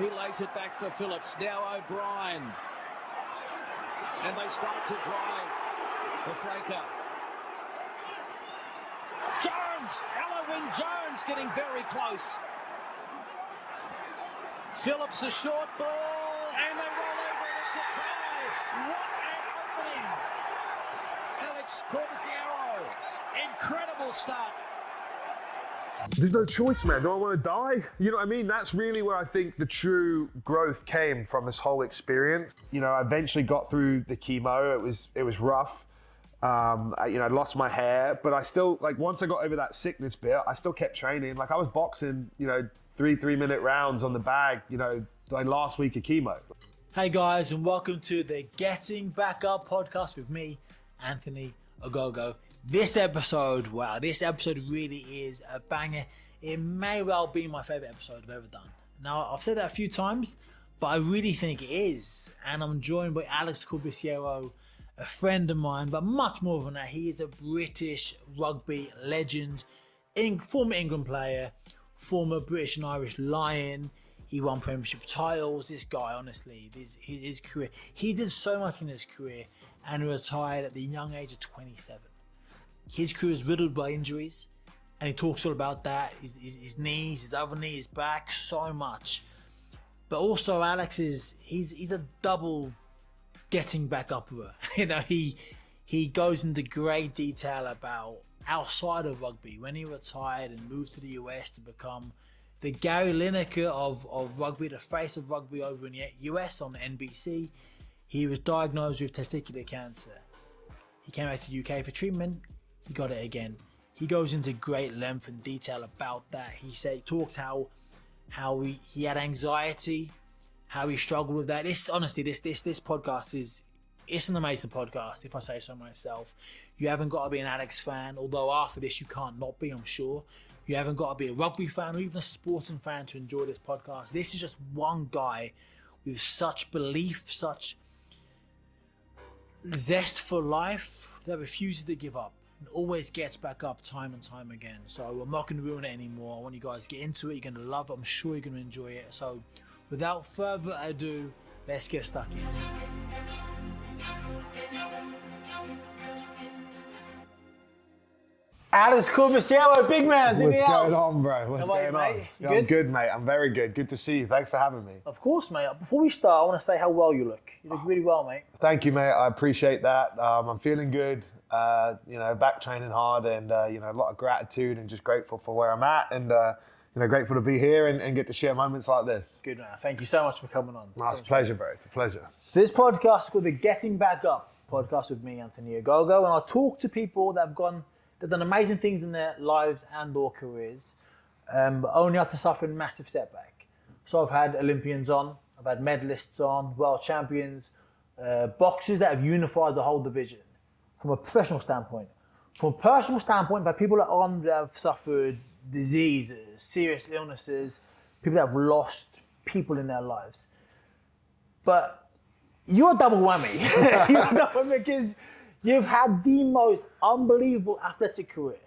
He lays it back for Phillips. Now O'Brien. And they start to drive the Fraker. Jones! Alowin Jones getting very close. Phillips, the short ball, and they roll over, and it's a try. What an opening. Alex Corbisiero, incredible start. There's no choice, man. Do I want to die? You know what I mean? That's really where I think the true growth came from this whole experience. You know, I eventually got through the chemo. It was rough. I lost my hair, but I still, like, once I got over that sickness bit, I still kept training. Like, I was boxing, 3-minute rounds on the bag, like last week of chemo. Hey guys, and welcome to the Getting Back Up podcast with me, Anthony Ogogo. This episode really is a banger. It may well be my favorite episode I've ever done. Now, I've said that a few times, but I really think it is. And I'm joined by Alex Corbisiero, a friend of mine, but much more than that, he is a British rugby legend, former England player, former British and Irish Lion. He won premiership titles. This guy, honestly, his career, he did so much in his career and retired at the young age of 27. His career is riddled by injuries, and he talks all about that, his knees, his other knee, his back, so much. But also, Alex he's a double getting back upper. He goes into great detail about outside of rugby, when he retired and moved to the US to become the Gary Lineker of rugby, the face of rugby over in the US on NBC. He was diagnosed with testicular cancer. He came back to the UK for treatment. He got it again. He goes into great length and detail about that. He talked how he had anxiety, how he struggled with that. This podcast it's an amazing podcast, if I say so myself. You haven't got to be an Alex fan, although after this you can't not be, I'm sure. You haven't got to be a rugby fan or even a sporting fan to enjoy this podcast. This is just one guy with such belief, such zest for life that refuses to give up and always gets back up time and time again. So I'm not going to ruin it anymore. I want you guys to get into it. You're going to love it. I'm sure you're going to enjoy it. So without further ado, let's get stuck in. Alex Corbisiero, big man, in the house. What's going on, bro? What's going on? Mate? Yeah, I'm good, mate. I'm very good. Good to see you. Thanks for having me. Of course, mate. Before we start, I want to say how well you look. You look really well, mate. Thank you, mate. I appreciate that. I'm feeling good. Back training hard, and a lot of gratitude, and just grateful for where I'm at, and grateful to be here and get to share moments like this. Good, man. Thank you so much for coming on. It's a pleasure, bro. It's a pleasure. So this podcast is called the Getting Back Up podcast with me, Anthony Ogogo, and I talk to people that have done amazing things in their lives and or careers, but only after suffering massive setback. So I've had Olympians on, I've had medalists on, world champions, boxers that have unified the whole division from a professional standpoint. From a personal standpoint, I've had people that have suffered diseases, serious illnesses, people that have lost people in their lives. But you're a double whammy. You're a double whammy because you've had the most unbelievable athletic career.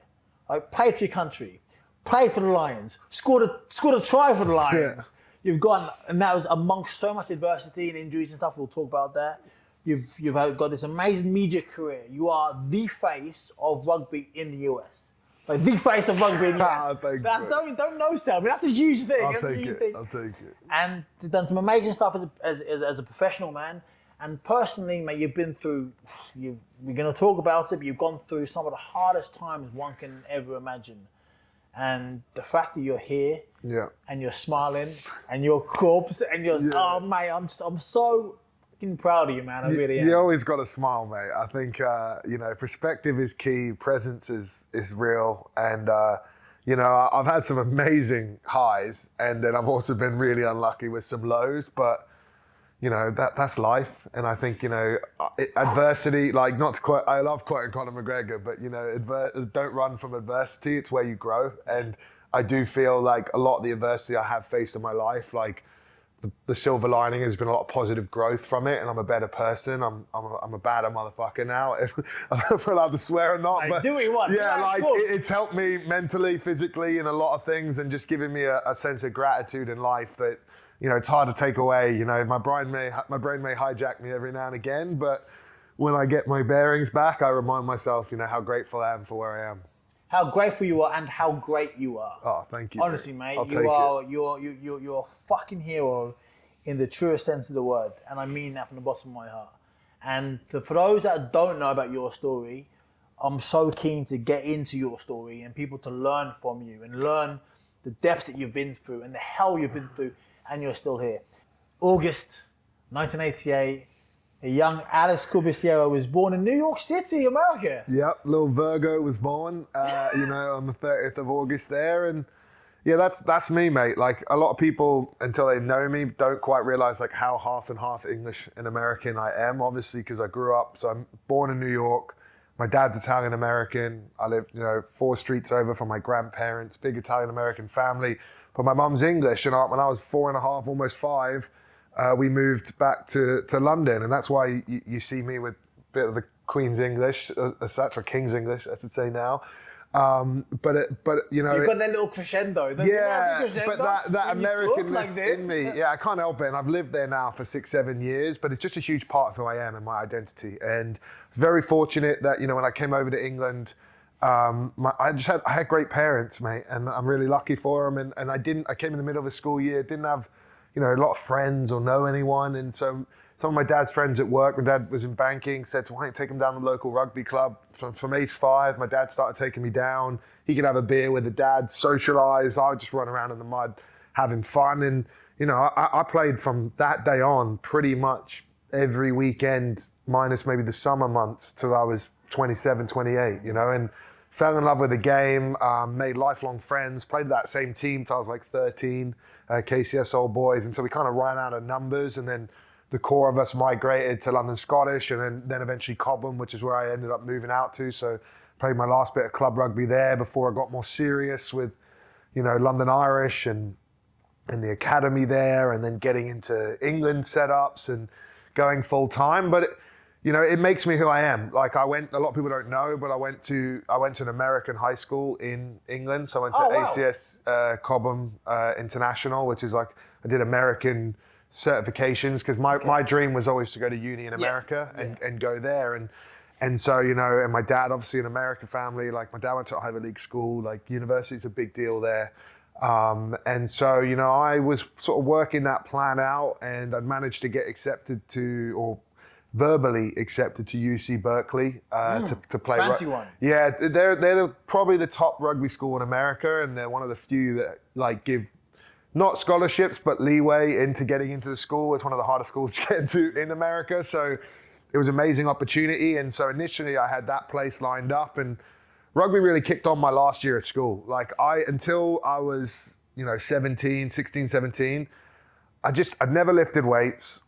Played for your country, played for the Lions, scored a try for the Lions. Yeah. You've gone, and that was amongst so much adversity and injuries and stuff. We'll talk about that. You've got this amazing media career. You are the face of rugby in the US. Like the face of rugby in the US. Don't know, Sal. That's a huge thing. I'll take it. And you've done some amazing stuff as a professional man. And personally, mate, we're going to talk about it, but you've gone through some of the hardest times one can ever imagine. And the fact that you're here, and you're smiling, and you're corpse, and you're, oh, mate, I'm so fucking proud of you, man. I really am. You always got to smile, mate. I think, perspective is key, presence is real, and, I've had some amazing highs, and then I've also been really unlucky with some lows, but that's life. And I think, adversity, like, not to quote, I love quoting Conor McGregor, but, don't run from adversity. It's where you grow. And I do feel like a lot of the adversity I have faced in my life, like the silver lining has been a lot of positive growth from it. And I'm a better person. I'm a badder motherfucker now. If I'm allowed to swear or not. But do what you want. Yeah, like it's helped me mentally, physically, in a lot of things, and just giving me a sense of gratitude in life that, it's hard to take away. My brain may hijack me every now and again, but when I get my bearings back, I remind myself, how grateful I am for where I am. How grateful you are and how great you are. Oh, thank you. Honestly, mate, I'll you're a fucking hero in the truest sense of the word, and I mean that from the bottom of my heart. And for those that don't know about your story, I'm so keen to get into your story and people to learn from you and learn the depths that you've been through and the hell you've been through, and you're still here. August 1988. A young Alex Corbisiero was born in New York City, America. Yep, little Virgo was born, on the 30th of August there. And yeah, that's me, mate. Like, a lot of people, until they know me, don't quite realize like how half and half English and American I am, obviously, because I grew up. So I'm born in New York. My dad's Italian American. I live, 4 streets over from my grandparents, big Italian American family. But my mum's English. And when I was 4.5, almost 5, we moved back to London, and that's why you see me with a bit of the Queen's English, or King's English, I should say now. But you've got that little crescendo. But that Americanness in me, I can't help it. And I've lived there now for 6-7 years, but it's just a huge part of who I am and my identity. And I was very fortunate that when I came over to England, I had great parents, mate, and I'm really lucky for them. And I came in the middle of the school year, didn't have a lot of friends or know anyone. And so some of my dad's friends at work, my dad was in banking, said, why don't you take him down to the local rugby club? From age 5, my dad started taking me down. He could have a beer with the dad, socialize. I would just run around in the mud, having fun. And, I played from that day on pretty much every weekend, minus maybe the summer months, till I was 27, 28, and fell in love with the game, made lifelong friends, played that same team till I was like 13. KCS Old Boys, until we kind of ran out of numbers, and then the core of us migrated to London Scottish, and then eventually Cobham, which is where I ended up moving out to. So played my last bit of club rugby there before I got more serious with, London Irish and the academy there, and then getting into England setups and going full time. But it makes me who I am. Like, a lot of people don't know, but I went to an American high school in England. So I went to ACS Cobham International, which is like, I did American certifications, because my dream was always to go to uni in America and go there. And so, and my dad, obviously an American family, like my dad went to a Ivy League school, like university's a big deal there. And so, I was sort of working that plan out, and I'd managed to get accepted or verbally accepted to UC Berkeley to play. Fancy one. Yeah, they're probably the top rugby school in America, and they're one of the few that like give not scholarships but leeway into getting into the school. It's one of the hardest schools to get into in America, so it was an amazing opportunity. And so initially I had that place lined up, and rugby really kicked on my last year at school. Like, until I was 16, 17, I'd never lifted weights.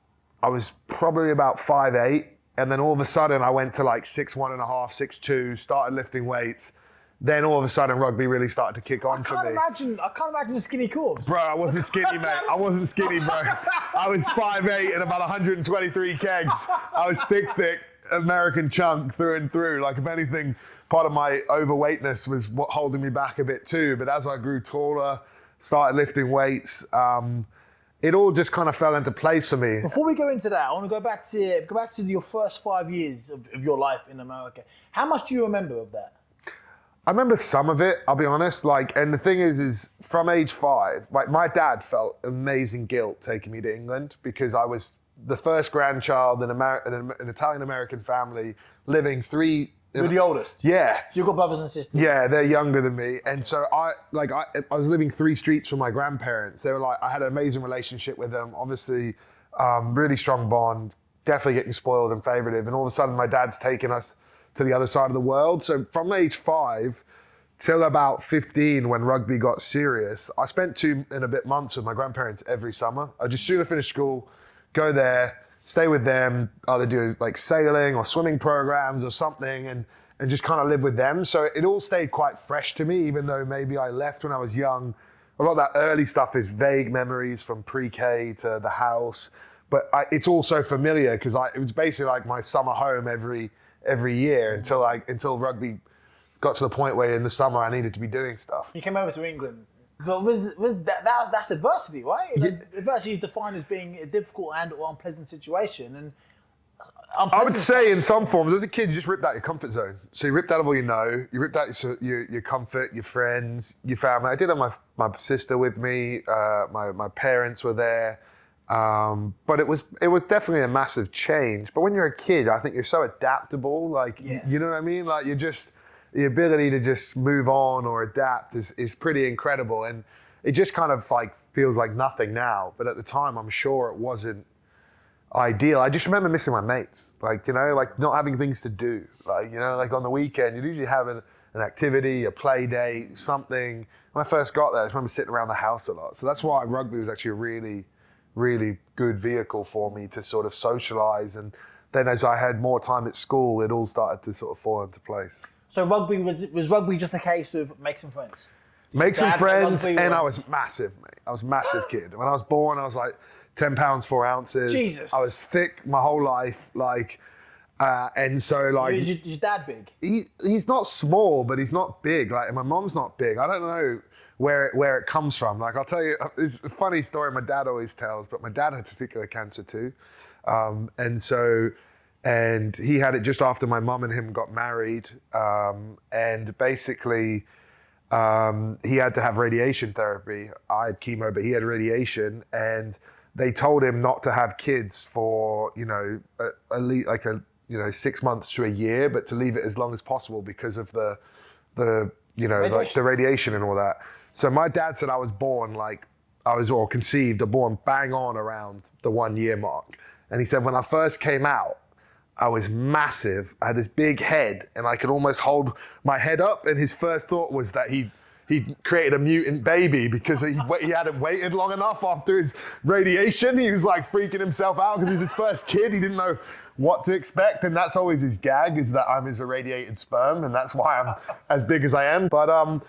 I was probably about 5'8", and then all of a sudden I went to like 6'1.5", 6'2", started lifting weights. Then all of a sudden rugby really started to kick on for me. I can't imagine the skinny corpse. Bro, I wasn't skinny, mate. I wasn't skinny, bro. I was 5'8" and about 123 kegs. I was thick, American chunk through and through. Like, if anything, part of my overweightness was what holding me back a bit too. But as I grew taller, started lifting weights, it all just kind of fell into place for me. Before we go into that, I want to go back to your first 5 years of your life in America. How much do you remember of that? I remember some of it, I'll be honest. Like, and the thing is from age 5, like, my dad felt amazing guilt taking me to England, because I was the first grandchild in an Italian-American family, living 3... You're the oldest? Yeah. So you've got brothers and sisters? Yeah, they're younger than me. And so I was living 3 streets from my grandparents. They were like, I had an amazing relationship with them. Obviously, really strong bond, definitely getting spoiled and favoritive. And all of a sudden my dad's taking us to the other side of the world. So from age 5 till about 15, when rugby got serious, I spent 2 and a bit months with my grandparents every summer. I just soon finish school, go there, stay with them, either do like sailing or swimming programs or something, and just kind of live with them. So it all stayed quite fresh to me, even though maybe I left when I was young. A lot of that early stuff is vague memories from pre-K to the house, but it's all so familiar, because it was basically like my summer home every year until rugby got to the point where in the summer I needed to be doing stuff. You came over to England But that's adversity, right? Yeah. Like, adversity is defined as being a difficult and or unpleasant situation, and I would say in some forms, as a kid, you just ripped out your comfort zone. So you ripped out of all you know, you ripped out your comfort, your friends, your family. I did have my sister with me, my parents were there, but it was definitely a massive change. But when you're a kid, I think you're so adaptable, like, you know what I mean? Like the ability to just move on or adapt is pretty incredible. And it just kind of like feels like nothing now. But at the time, I'm sure it wasn't ideal. I just remember missing my mates, like, you know, like not having things to do, like, you know, like on the weekend, you'd usually have an activity, a play day, something. When I first got there, I just remember sitting around the house a lot. So that's why rugby was actually a really, really good vehicle for me to sort of socialize. And then as I had more time at school, it all started to sort of fall into place. So rugby was rugby just a case of make some friends? Make some friends, rugby, and I was massive, mate. I was a massive kid. When I was born, I was like 10 pounds, 4 ounces. Jesus. I was thick my whole life, like, and so like. Is your dad big? He's not small, but he's not big. Like, my mom's not big. I don't know where it comes from. Like, I'll tell you, it's a funny story my dad always tells, but my dad had testicular cancer too. And he had it just after my mom and him got married. And basically, he had to have radiation therapy. I had chemo, but he had radiation. And they told him not to have kids for, you know, at least like 6 months to a year, but to leave it as long as possible because of the you know, like the radiation and all that. So my dad said I was born conceived or born bang on around the 1 year mark. And he said when I first came out, I was massive. I had this big head and I could almost hold my head up. And his first thought was that he created a mutant baby because he hadn't waited long enough after his radiation. He was like freaking himself out because he's his first kid. He didn't know what to expect. And that's always his gag, is that I'm his irradiated sperm. And that's why I'm as big as I am. But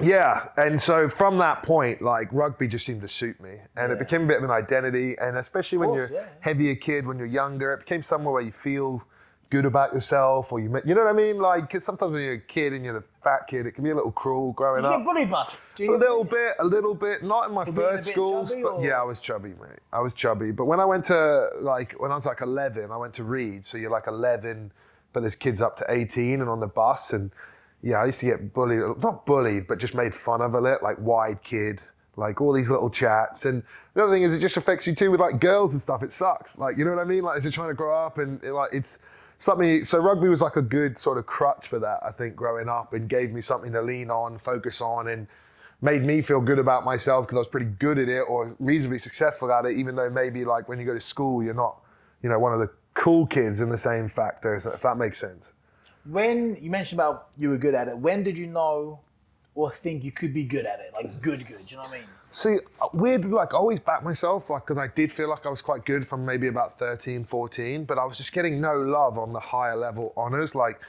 yeah, and so from that point, like, rugby just seemed to suit me, and it became a bit of an identity. And especially when you're a heavier kid, when you're younger, it became somewhere where you feel good about yourself, or you know what I mean? Like, because sometimes when you're a kid and you're the fat kid, it can be a little cruel growing up. Did you get bullied much? A little bit. Not in my first schools, chubby, but yeah, I was chubby, mate. I was chubby. But when I went to, when I was like 11, I went to Reed. So you're like 11, but there's kids up to 18 and on the bus. And yeah, I used to get bullied, not bullied, but just made fun of a little, like wide kid, like all these little chats. And the other thing is it just affects you too with like girls and stuff. It sucks. Like, you know what I mean? Like, as you're trying to grow up and it's something, so rugby was like a good sort of crutch for that, I think, growing up, and gave me something to lean on, focus on, and made me feel good about myself because I was pretty good at it or reasonably successful at it, even though maybe like when you go to school, you're not, you know, one of the cool kids in the same factors, if that makes sense. When you mentioned about you were good at it, when did you know or think you could be good at it? Like good, do you know what I mean? See, weirdly, like, I always backed myself, like, because I did feel like I was quite good from maybe about 13, 14, but I was just getting no love on the higher level honours. Like,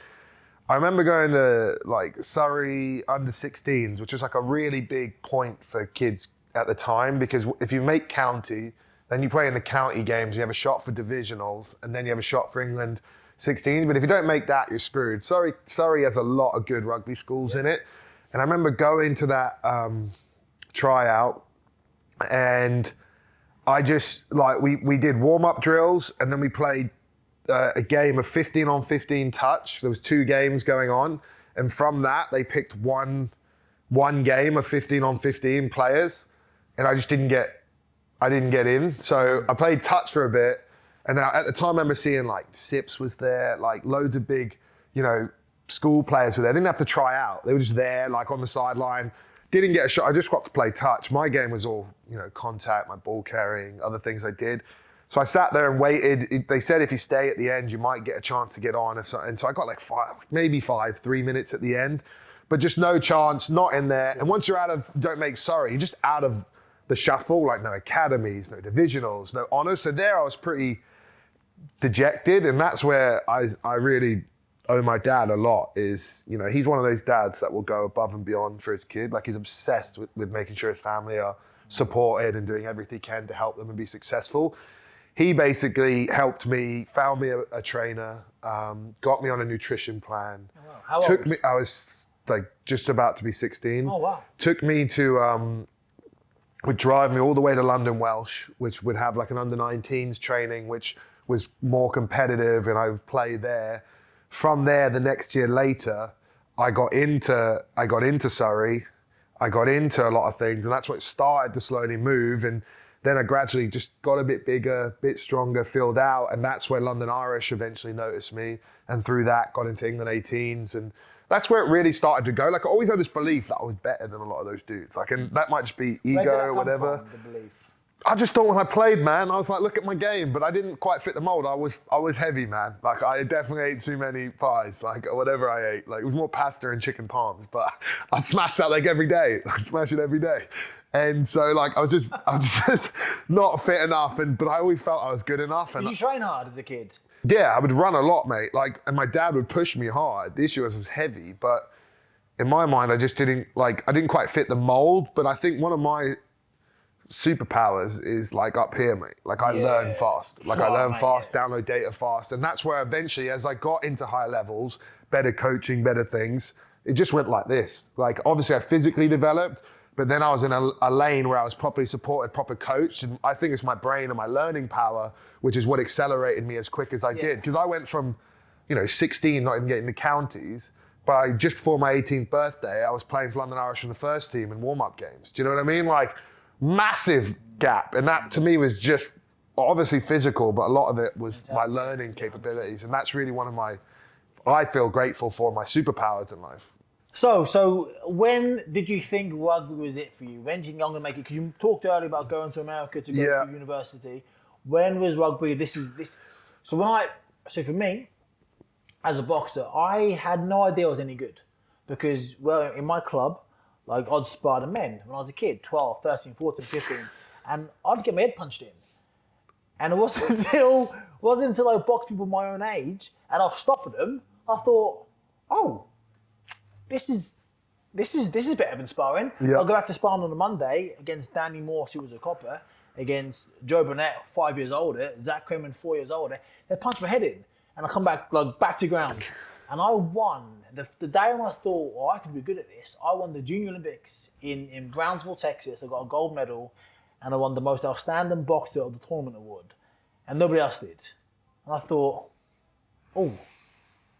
I remember going to, like, Surrey under 16s, which was like a really big point for kids at the time, because if you make county, then you play in the county games, you have a shot for divisionals, and then you have a shot for England 16. But if you don't make that, you're screwed. Surrey has a lot of good rugby schools in it. And I remember going to that tryout, and I just, like, we did warm-up drills, and then we played a game of 15 on 15 touch. There was 2 games going on. And from that, they picked one game of 15 on 15 players. And I just didn't get in. So I played touch for a bit. And at the time, I remember seeing, like, Sips was there, like, loads of big, you know, school players were there. They didn't have to try out. They were just there, like, on the sideline. Didn't get a shot. I just got to play touch. My game was all, you know, contact, my ball carrying, other things I did. So I sat there and waited. They said if you stay at the end, you might get a chance to get on. And so I got like 3 minutes at the end, but just no chance, not in there. And once you're out of, don't make sorry, you're just out of the shuffle, like no academies, no divisionals, no honors. So there I was pretty dejected. And that's where I really owe my dad a lot. Is, you know, he's one of those dads that will go above and beyond for his kid. Like, he's obsessed with making sure his family are supported and doing everything he can to help them and be successful. He basically helped me, found me a trainer, got me on a nutrition plan. How old? I was like just about to be 16. Oh, wow. Took me to, would drive me all the way to London Welsh, which would have like an under 19s training, which was more competitive, and I would play there. From there, the next year later, I got into Surrey. I got into a lot of things, and that's what started to slowly move. And then I gradually just got a bit bigger, a bit stronger, filled out, and that's where London Irish eventually noticed me. And through that, got into England 18s, and that's where it really started to go. Like, I always had this belief that I was better than a lot of those dudes. Like, and that might just be ego or whatever. From, the belief? I just thought when I played, man, I was like, look at my game, but I didn't quite fit the mold. I was heavy, man. Like, I definitely ate too many pies, like, or whatever I ate. Like, it was more pasta and chicken parms, but I'd smash that like every day. I'd smash it every day. And so, like, I was just not fit enough, but I always felt I was good enough. And Did you train hard as a kid? yeah, I would run a lot, mate. Like, and my dad would push me hard. The issue was I was heavy, but in my mind, I just didn't quite fit the mold. But I think one of my superpowers is like up here, mate. Like, I learn fast. Like, I learn fast, download data fast. And that's where eventually, as I got into higher levels, better coaching, better things, it just went like this. Like, obviously I physically developed, but then I was in a lane where I was properly supported, proper coached. And I think it's my brain and my learning power, which is what accelerated me as quick as I did. Because I went from, 16, not even getting the counties, but just before my 18th birthday, I was playing for London Irish in the first team in warm-up games. Do you know what I mean? Like, massive gap. And that to me was just obviously physical, but a lot of it was my learning capabilities. And that's really one of I feel grateful for my superpowers in life. So when did you think rugby was it for you? When did you think I'm going to make it? Because you talked earlier about going to America to go to university. When was rugby? This. So for me, as a boxer, I had no idea I was any good. Because, well, in my club, like, I'd spar the men when I was a kid, 12, 13, 14, 15, and I'd get my head punched in. And it wasn't until I boxed people my own age and I was stopping them, I thought, oh, this is better than sparring. Yeah. I'll go back to sparring on a Monday against Danny Morse, who was a copper, against Joe Burnett, 5 years older, Zach Craman, 4 years older. They punched my head in, and I come back back to ground, and I won. The day when I thought, I could be good at this, I won the Junior Olympics in Brownsville, Texas. I got a gold medal, and I won the most outstanding boxer of the tournament award, and nobody else did. And I thought, I'm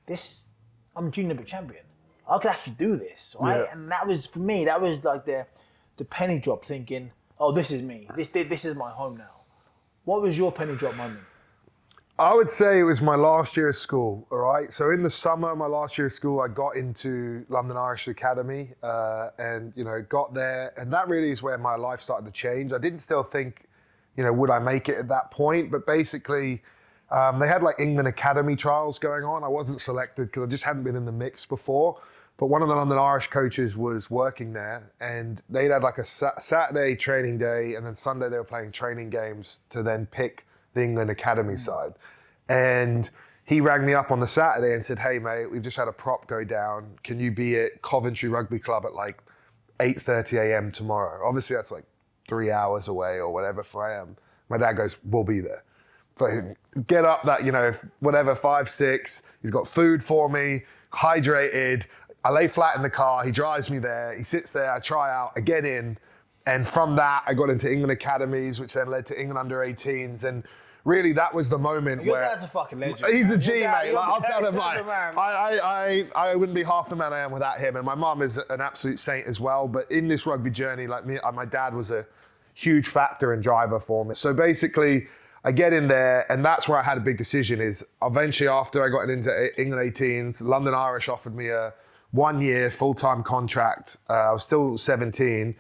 a Junior Olympic champion. I could actually do this, right? Yeah. And that was, for me, that was like the penny drop, thinking, this is me. This is my home now. What was your penny drop moment? I would say it was my last year of school, all right? So in the summer of my last year of school, I got into London Irish Academy and, got there. And that really is where my life started to change. I didn't still think, would I make it at that point? But basically, they had like England Academy trials going on. I wasn't selected because I just hadn't been in the mix before. But one of the London Irish coaches was working there, and they'd had like a Saturday training day, and then Sunday they were playing training games to then pick the England Academy side. And he rang me up on the Saturday and said, hey mate, we've just had a prop go down. Can you be at Coventry Rugby Club at like 8:30 a.m. tomorrow? Obviously that's like 3 hours away or whatever for AM. My dad goes, we'll be there. But get up that, 5, 6, he's got food for me, hydrated. I lay flat in the car, he drives me there, he sits there, I try out, I get in. And from that, I got into England Academies, which then led to England under 18s. And really, that was the moment Your where... dad's a fucking legend. He's man. a G, mate. Like, I'll tell him, He's like, I wouldn't be half the man I am without him. And my mum is an absolute saint as well. But in this rugby journey, like me, my dad was a huge factor and driver for me. So basically, I get in there, and that's where I had a big decision is eventually after I got into England 18s, London Irish offered me a 1-year full-time contract. I was still 17,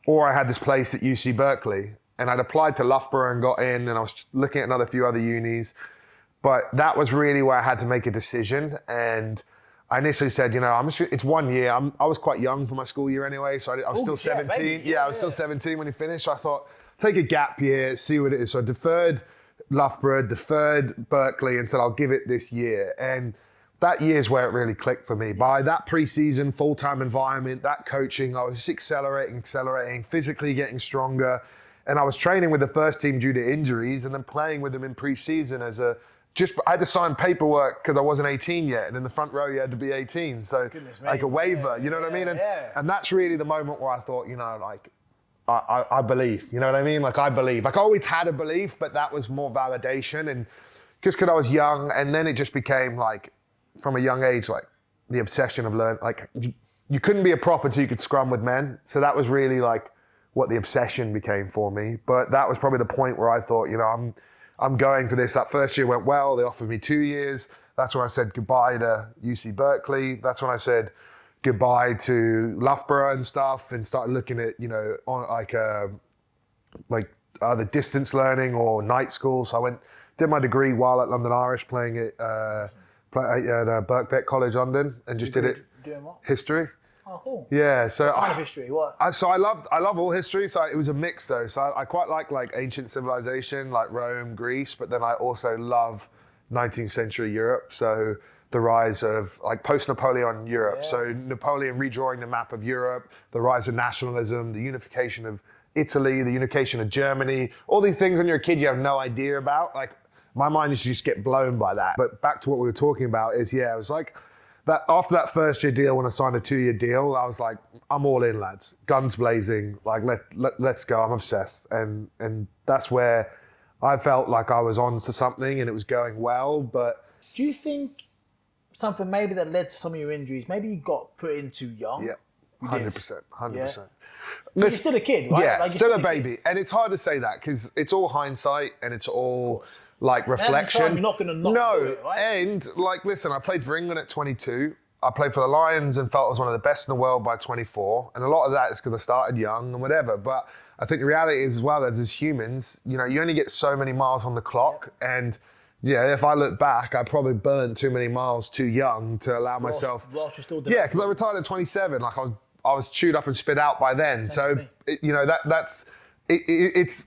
or I had this place at UC Berkeley. And I'd applied to Loughborough and got in, and I was looking at another few other unis. But that was really where I had to make a decision. And I initially said, it's 1 year. I was quite young for my school year anyway, so I was still 17. I was still 17 when he finished. So I thought, take a gap year, see what it is. So I deferred Loughborough, deferred Berkeley, and said, I'll give it this year. And that year's where it really clicked for me. By that pre-season, full-time environment, that coaching, I was just accelerating, physically getting stronger. And I was training with the first team due to injuries and then playing with them in pre-season as a I had to sign paperwork because I wasn't 18 yet, and in the front row you had to be 18. So Goodness me. like a waiver, you know what I mean? And that's really the moment where I thought, you know, like I believe, you know what I mean? Like I believe. Like I always had a belief, but that was more validation, and just because I was young, and then it just became like from a young age, like the obsession of learning. Like you couldn't be a prop until you could scrum with men. So that was really like what the obsession became for me. But that was probably the point where I thought, you know, I'm going for this. That first year went well. They offered me 2 years. That's when I said goodbye to UC Berkeley. That's when I said goodbye to Loughborough and stuff, and started looking at, you know, on like either distance learning or night school. So did my degree while at London Irish, playing at Birkbeck College, London, and just did it. Doing what? History. Oh, cool. Yeah, so What kind of history? What? I love all history. So it was a mix though. So I quite like ancient civilization, like Rome, Greece, but then I also love 19th century Europe. So the rise of like post-Napoleon Europe. Yeah. So Napoleon redrawing the map of Europe, the rise of nationalism, the unification of Italy, the unification of Germany, all these things when you're a kid you have no idea about. Like my mind used to just get blown by that. But back to what we were talking about is, yeah, it was like, that after that first year deal, when I signed a 2-year deal, I was like, I'm all in, lads. Guns blazing. Like let's go. I'm obsessed. And that's where I felt like I was on to something and it was going well. But do you think something maybe that led to some of your injuries, maybe you got put in too young? yeah, 100%. 100%. Yeah. You're still a kid, right? Yeah, like still a baby. And it's hard to say that because it's all hindsight and it's all like reflection. You're not going to not do it, right? And like, listen, I played for England at 22. I played for the Lions and felt I was one of the best in the world by 24. And a lot of that is because I started young and whatever. But I think the reality is, as well, as humans, you know, you only get so many miles on the clock. Yep. And yeah, if I look back, I probably burned too many miles too young to allow myself. Whilst you're still developing. Yeah, because I retired at 27. Like I was chewed up and spit out by then. So, you know, it's.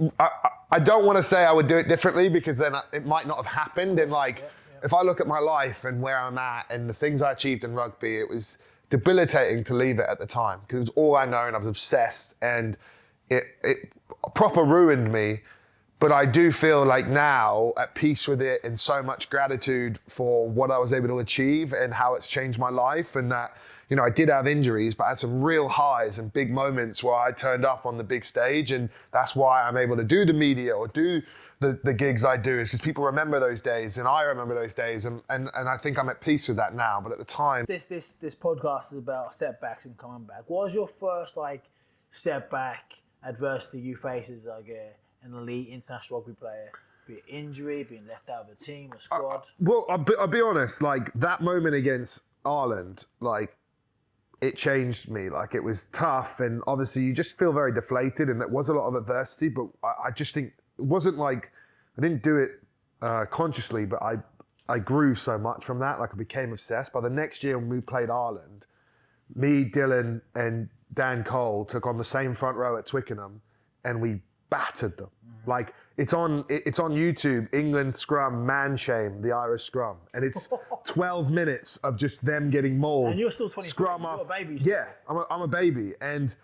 I don't want to say I would do it differently because then it might not have happened. And like, if I look at my life and where I'm at and the things I achieved in rugby, it was debilitating to leave it at the time because it was all I know and I was obsessed and it proper ruined me. But I do feel like now at peace with it and so much gratitude for what I was able to achieve and how it's changed my life, and that, you know, I did have injuries, but I had some real highs and big moments where I turned up on the big stage, and that's why I'm able to do the media or do the gigs I do, is because people remember those days, and I remember those days, and I think I'm at peace with that now. But at the time, this podcast is about setbacks and coming back. What was your first like setback, adversity you faced as like an elite international rugby player? Be it injury, being left out of a team or squad. Well, I'll be honest. Like that moment against Ireland, like, it changed me. Like, it was tough, and obviously you just feel very deflated, and there was a lot of adversity, but I just think it wasn't like, I didn't do it consciously, but I grew so much from that. Like, I became obsessed. By the next year when we played Ireland, me, Dylan, and Dan Cole took on the same front row at Twickenham, and we battered them. Mm-hmm. Like, it's on YouTube, England Scrum, man shame, the Irish Scrum. And it's 12 minutes of just them getting mauled. And you're still 23, Scrum you're up. a baby. Yeah, I'm a baby. And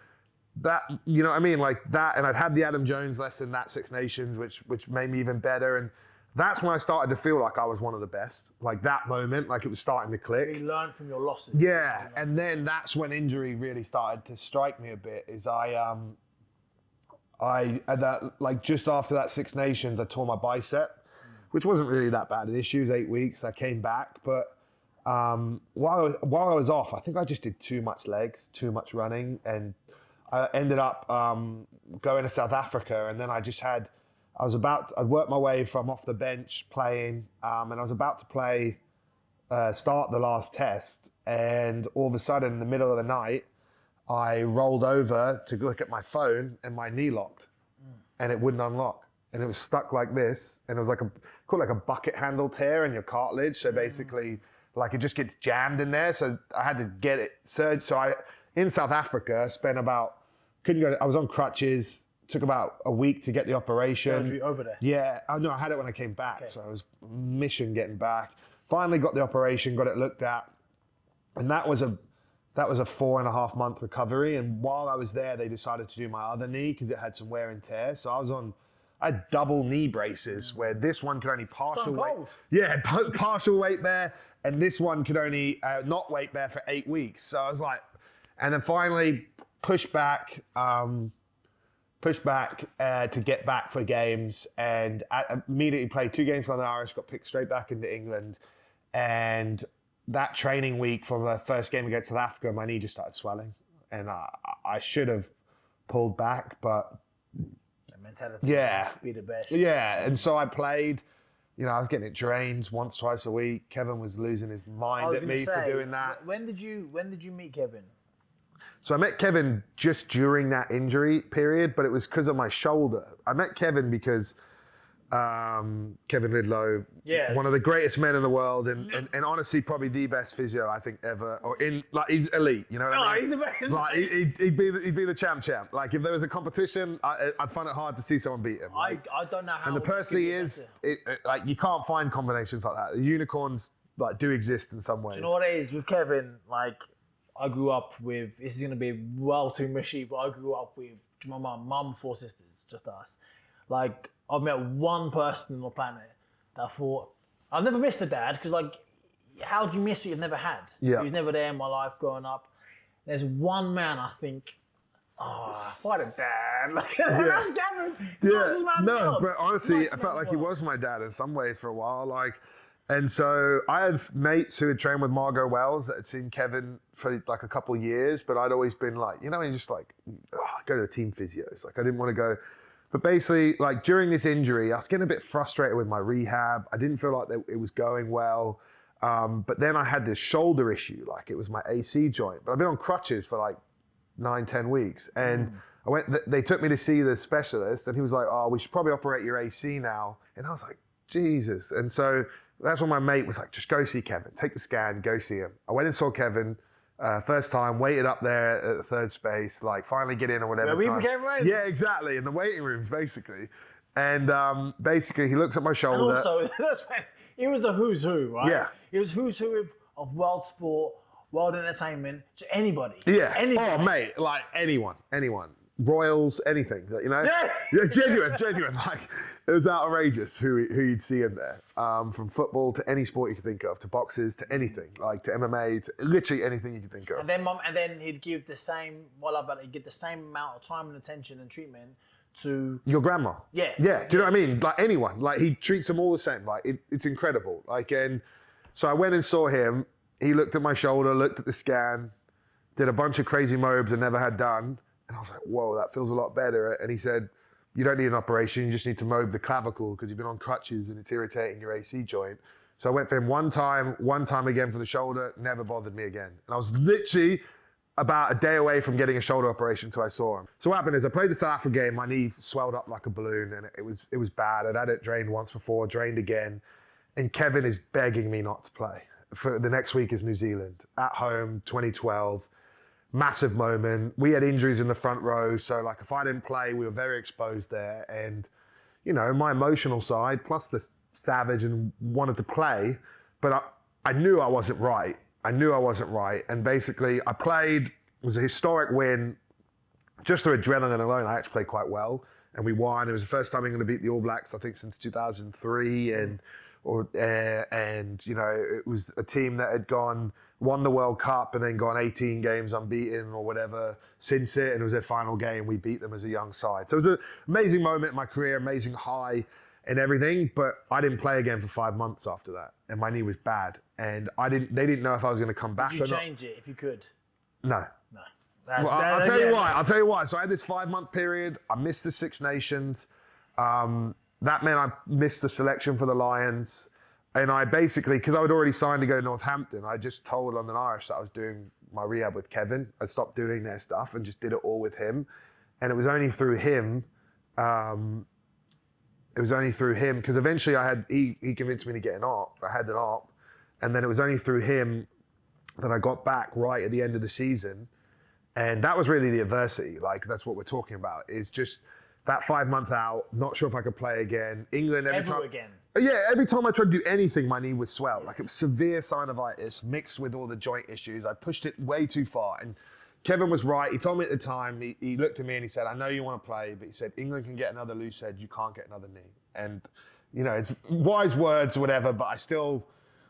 that, you know what I mean? Like that, and I'd had the Adam Jones lesson, that Six Nations, which made me even better. And that's when I started to feel like I was one of the best. Like that moment, like it was starting to click. You learned from your losses. Yeah, and then that's when injury really started to strike me a bit, is like just after that Six Nations, I tore my bicep, which wasn't really that bad an issue. It was 8 weeks. I came back, but while I was off, I think I just did too much legs, too much running, and I ended up going to South Africa. And then I'd worked my way from off the bench playing, and I was about to start the last test, and all of a sudden, in the middle of the night, I rolled over to look at my phone and my knee locked and it wouldn't unlock. And it was stuck like this. And it was called a bucket handle tear in your cartilage. So basically, like, it just gets jammed in there. So I had to get it surged. So in South Africa, I was on crutches, took about a week to get the operation. Surgery over there? Yeah. Oh, no, I had it when I came back. Okay. So I was mission getting back. Finally got the operation, got it looked at. And that was a 4.5 month recovery. And while I was there, they decided to do my other knee because it had some wear and tear. So I I had double knee braces where this one could only partial Stone weight. Cold. Yeah, partial weight bear, and this one could only not weight bear for 8 weeks. So I was like, and then finally pushed back to get back for games, and I immediately played 2 games for the Irish, got picked straight back into England, and that training week for the first game against South Africa, my knee just started swelling, and I should have pulled back, but The mentality. yeah, Be the best. yeah, and so I played. You know, I was getting it drained once, twice a week. Kevin was losing his I mind was at gonna me for say, doing that. When did you meet Kevin? So I met Kevin just during that injury period, but it was because of my shoulder. I met Kevin because Kevin Ridlow, Yeah. one of the greatest men in the world, and honestly probably the best physio I think ever, or he's elite. You know what I mean? He's the best. Like he'd be the champ. Like if there was a competition, I'd find it hard to see someone beat him. Like, I don't know how. and the person he is, like you can't find combinations like that. The unicorns like do exist in some ways. You know what it is with Kevin? Like, I grew up with. This is gonna be well too mushy, but I grew up with my mum, 4 sisters, just us. Like, I've met one person on the planet that I thought I've never missed a dad, because like, how do you miss what you've never had? Yeah. He was never there in my life growing up. There's one man I think, if I had a dad, like, that's Gavin. No, but honestly, I felt like he was my dad in some ways for a while. Like, and so I had mates who had trained with Margot Wells that had seen Kevin for like a couple of years, but I'd always been like, you know, and just like, go to the team physios. Like, I didn't want to go. But basically, like during this injury, I was getting a bit frustrated with my rehab. I didn't feel like it was going well. But then I had this shoulder issue, like it was my AC joint. But I've been on crutches for like 9-10 weeks. And they took me to see the specialist, and he was like, oh, we should probably operate your AC now. And I was like, Jesus. And so that's when my mate was like, just go see Kevin, take the scan, go see him. I went and saw Kevin. First time, waited up there at the third space, like finally get in or whatever. We became friends. Yeah, exactly, in the waiting rooms, basically. And basically, he looks at my shoulder. And also, he was a who's who, right? Yeah. He was who's who of world sport, world entertainment, to anybody. Yeah. Anybody. Oh, mate, like anyone. Royals, anything, you know? Yeah. Genuine. Like, it was outrageous who you'd see in there. From football to any sport you could think of, to boxes, to anything, like to MMA, to literally anything you could think of. And then he'd give the same, he'd give the same amount of time and attention and treatment to your grandma. Yeah. Yeah. Do you know what I mean? Like anyone. Like he treats them all the same. Like it's incredible. Like, and so I went and saw him. He looked at my shoulder, looked at the scan, did a bunch of crazy mobs I never had done. And I was like, whoa, that feels a lot better. And he said, you don't need an operation. You just need to mob the clavicle because you've been on crutches and it's irritating your AC joint. So I went for him one time again for the shoulder, never bothered me again. And I was literally about a day away from getting a shoulder operation until I saw him. So what happened is I played the South Africa game, my knee swelled up like a balloon and it was bad. I'd had it drained once before, drained again. And Kevin is begging me not to play. For the next week is New Zealand, at home, 2012. Massive moment. We had injuries in the front row, so like if I didn't play, we were very exposed there. And, you know, my emotional side, plus the savage and wanted to play, but I knew I wasn't right. And basically I played, it was a historic win. Just through adrenaline alone, I actually played quite well. And we won. It was the first time England beat the All Blacks, I think, since 2003. And you know, it was a team that had won the World Cup and then gone 18 games unbeaten or whatever since it, and it was their final game. We beat them as a young side. So it was an amazing moment in my career, amazing high and everything, but I didn't play again for 5 months after that, and my knee was bad, and they didn't know if I was going to come back or not. Did you change it if you could? No. Well, I'll tell you why. So I had this 5-month period. I missed the Six Nations. That meant I missed the selection for the Lions. And I basically, because I had already signed to go to Northampton, I just told London Irish that I was doing my rehab with Kevin. I stopped doing their stuff and just did it all with him. And it was only through him, because eventually he convinced me to get an op. I had an op. And then it was only through him that I got back right at the end of the season. And that was really the adversity. Like, that's what we're talking about, is just that 5 month out, not sure if I could play again. England, every time I tried to do anything, my knee would swell. Like, it was severe synovitis mixed with all the joint issues. I pushed it way too far. And Kevin was right. He told me at the time, he looked at me and he said, I know you want to play, but he said, England can get another loose edge, you can't get another knee. And, you know, it's wise words or whatever, but I still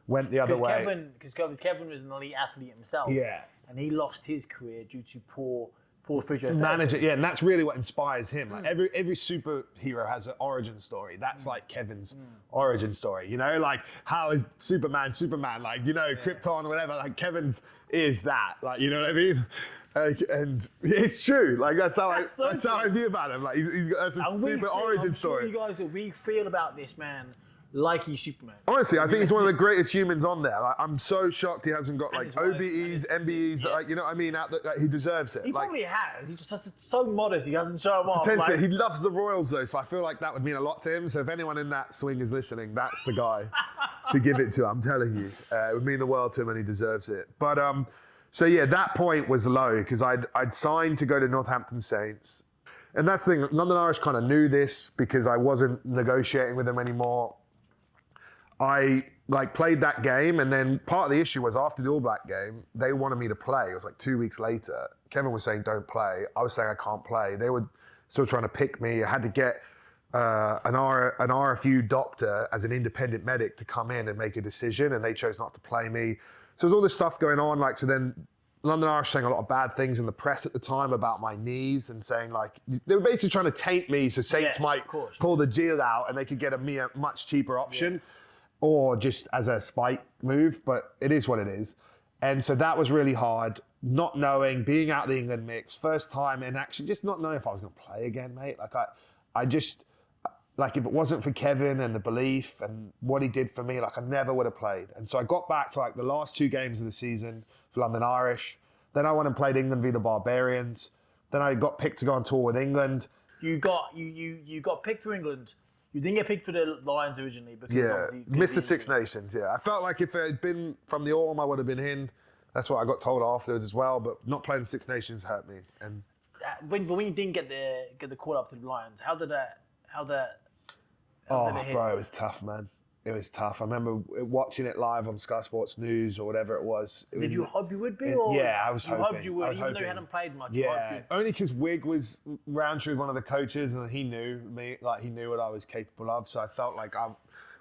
went the other way. Because Kevin was an elite athlete himself. Yeah. And he lost his career due to poor physiotherapy. Manager, yeah, and that's really what inspires him. Like every superhero has an origin story. That's like Kevin's origin story. You know, like how is Superman? Like, you know, Krypton or whatever. Like Kevin's is that. Like, you know what I mean? And it's true. Like that's how I view about him. Like he's got that's a super origin story. You guys, we feel about this man like he's Superman. Honestly, I think he's one of the greatest humans on there. Like, I'm so shocked he hasn't got like OBEs, MBEs, like, you know what I mean? Like, he deserves it. He probably has. He's just so modest. He hasn't shown them off. Potentially, he loves the Royals though, so I feel like that would mean a lot to him. So if anyone in that swing is listening, that's the guy to give it to. I'm telling you, it would mean the world to him, and he deserves it. But so yeah, that point was low because I'd signed to go to Northampton Saints, and that's the thing. London Irish kind of knew this because I wasn't negotiating with them anymore. I played that game, and then part of the issue was after the All Black game, they wanted me to play. It was like 2 weeks later. Kevin was saying, don't play. I was saying I can't play. They were still trying to pick me. I had to get an RFU doctor as an independent medic to come in and make a decision, and they chose not to play me. So there's all this stuff going on. So then London Irish saying a lot of bad things in the press at the time about my knees and saying they were basically trying to taint me so Saints might pull the deal out and they could get a much cheaper option. Or just as a spite move, but it is what it is. And so that was really hard, not knowing, being out of the England mix, first time, and actually just not knowing if I was going to play again, mate. I just, if it wasn't for Kevin and the belief and what he did for me, I never would have played. And so I got back for the last 2 games of the season for London Irish. Then I went and played England v the Barbarians. Then I got picked to go on tour with England. You got picked for England. You didn't get picked for the Lions originally because missed the Six Nations. Yeah, I felt like if it had been from the autumn, I would have been in. That's what I got told afterwards as well. But not playing the Six Nations hurt me. And when you didn't get the call up to the Lions, how did it hit? Bro, it was tough, man. It was tough. I remember watching it live on Sky Sports News or whatever it was. Did you hope you would be? Yeah, I was hoping. You hoped you would, even though you hadn't played much. Yeah, only because Wig was Roundtree, one of the coaches, and he knew me, he knew what I was capable of. So I felt like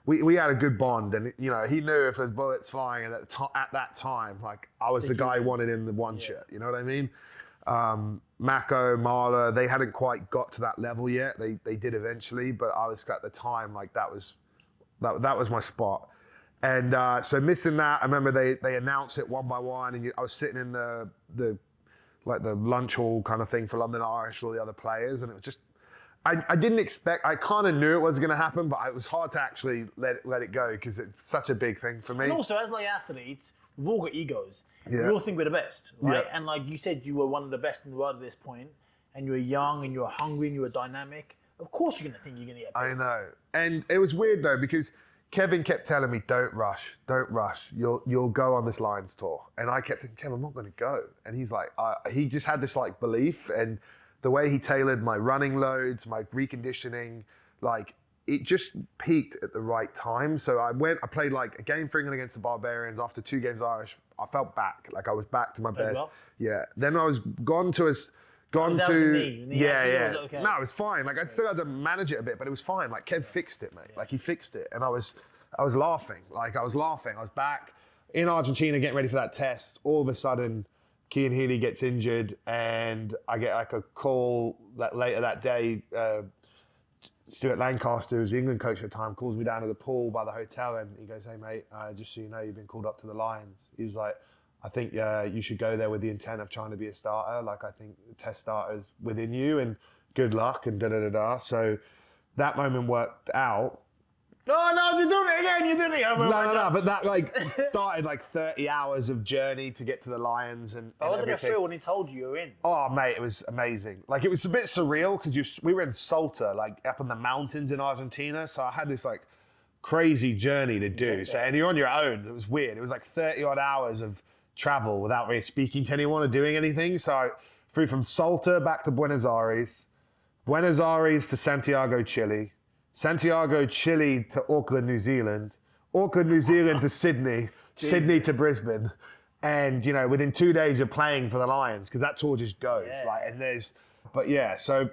we had a good bond, and he knew if there's bullets flying at that time, I was the guy who wanted in the one shirt. You know what I mean? Mako, Marla, they hadn't quite got to that level yet. They did eventually, but I was at the time that was my spot. And so missing that, I remember they announced it one by one, and I was sitting in the lunch hall kind of thing for London Irish with all the other players, and it was just, I didn't expect, I kind of knew it was going to happen, but it was hard to actually let it go because it's such a big thing for me. And also, as athletes, we've all got egos. We all think we're the best, right? Yeah. And like you said, you were one of the best in the world at this point, and you were young, and you were hungry, and you were dynamic. Of course you're going to think you're going to get picked. I know. And it was weird though, because Kevin kept telling me, don't rush. You'll go on this Lions tour. And I kept thinking, Kevin, I'm not going to go. And he's like, he just had this belief, and the way he tailored my running loads, my reconditioning, it just peaked at the right time. So I played a game for England against the Barbarians. After 2 games Irish, I felt back. I was back to my best. Well? Yeah. Then I was gone to Okay. No, it was fine. I still had to manage it a bit, but it was fine. Kev fixed it, mate. He fixed it, and I was laughing. I was back in Argentina getting ready for that test. All of a sudden, Cian Healy gets injured, and I get a call that later that day. Stuart Lancaster, who's the England coach at the time, calls me down to the pool by the hotel, and he goes, "Hey mate, just so you know, you've been called up to the Lions." He was like, I think you should go there with the intent of trying to be a starter. I think the test starter's within you, and good luck, and da-da-da-da. So that moment worked out. Oh, no, you're doing it again. You're doing it. No. But that started 30 hours of journey to get to the Lions and How everything. did it feel when he told you were in? Oh, mate, it was amazing. It was a bit surreal because we were in Salta, up in the mountains in Argentina. So I had this crazy journey to do. So, and you're on your own. It was weird. It was 30 odd hours of travel without really speaking to anyone or doing anything. So I flew from Salta back to Buenos Aires to Santiago, Chile, Santiago, Chile to Auckland, New Zealand, Auckland, New Zealand to Sydney, Sydney to Brisbane, And, you know, within 2 days you're playing for the Lions because that tour just goes. So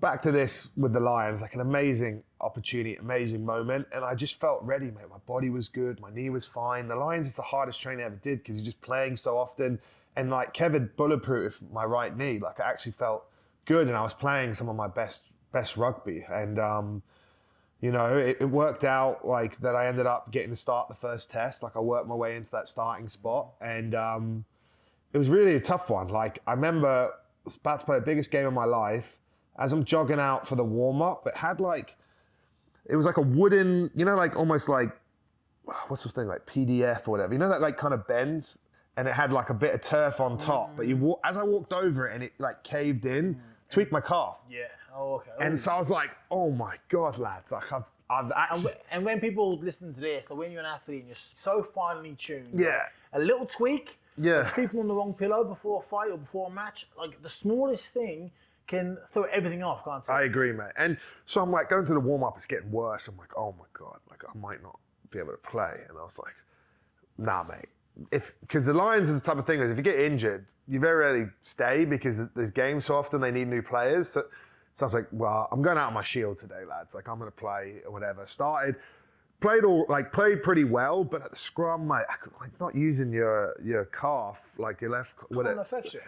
back to this with the Lions, like an amazing opportunity, amazing moment. And I just felt ready, mate. My body was good. My knee was fine. The Lions is the hardest training I ever did because you're just playing so often. And like Kevin bulletproof my right knee, like I actually felt good. And I was playing some of my best rugby. And, you know, it worked out like that I ended up getting to start the first test. Like I worked my way into that starting spot. And it was really a tough one. Like I remember I was about to play the biggest game of my life. As I'm jogging out for the warm-up, it was like a wooden, you know, like almost like, what's the thing, like PDF or whatever. You know that like kind of bends? And it had like a bit of turf on top. But as I walked over it and it like caved in, tweaked my calf. Yeah. Oh, okay. And so I was like, oh my God, lads. Like I've actually... And when people listen to this, like when you're an athlete and you're so finely tuned, Yeah. like, a little tweak, Yeah. like sleeping on the wrong pillow before a fight or before a match, like the smallest thing can throw everything off, can't it? I agree, mate. And so I'm like going through the warm-up, it's getting worse. I'm like, oh my God, like I might not be able to play. And I was like, nah, mate. Because the Lions is the type of thing is if you get injured, you very rarely stay because there's games so often they need new players. So I was like, well, I'm going out on my shield today, lads. Like I'm going to play or whatever. Played pretty well, but at the scrum, mate, like not using your calf, like your left, whatever.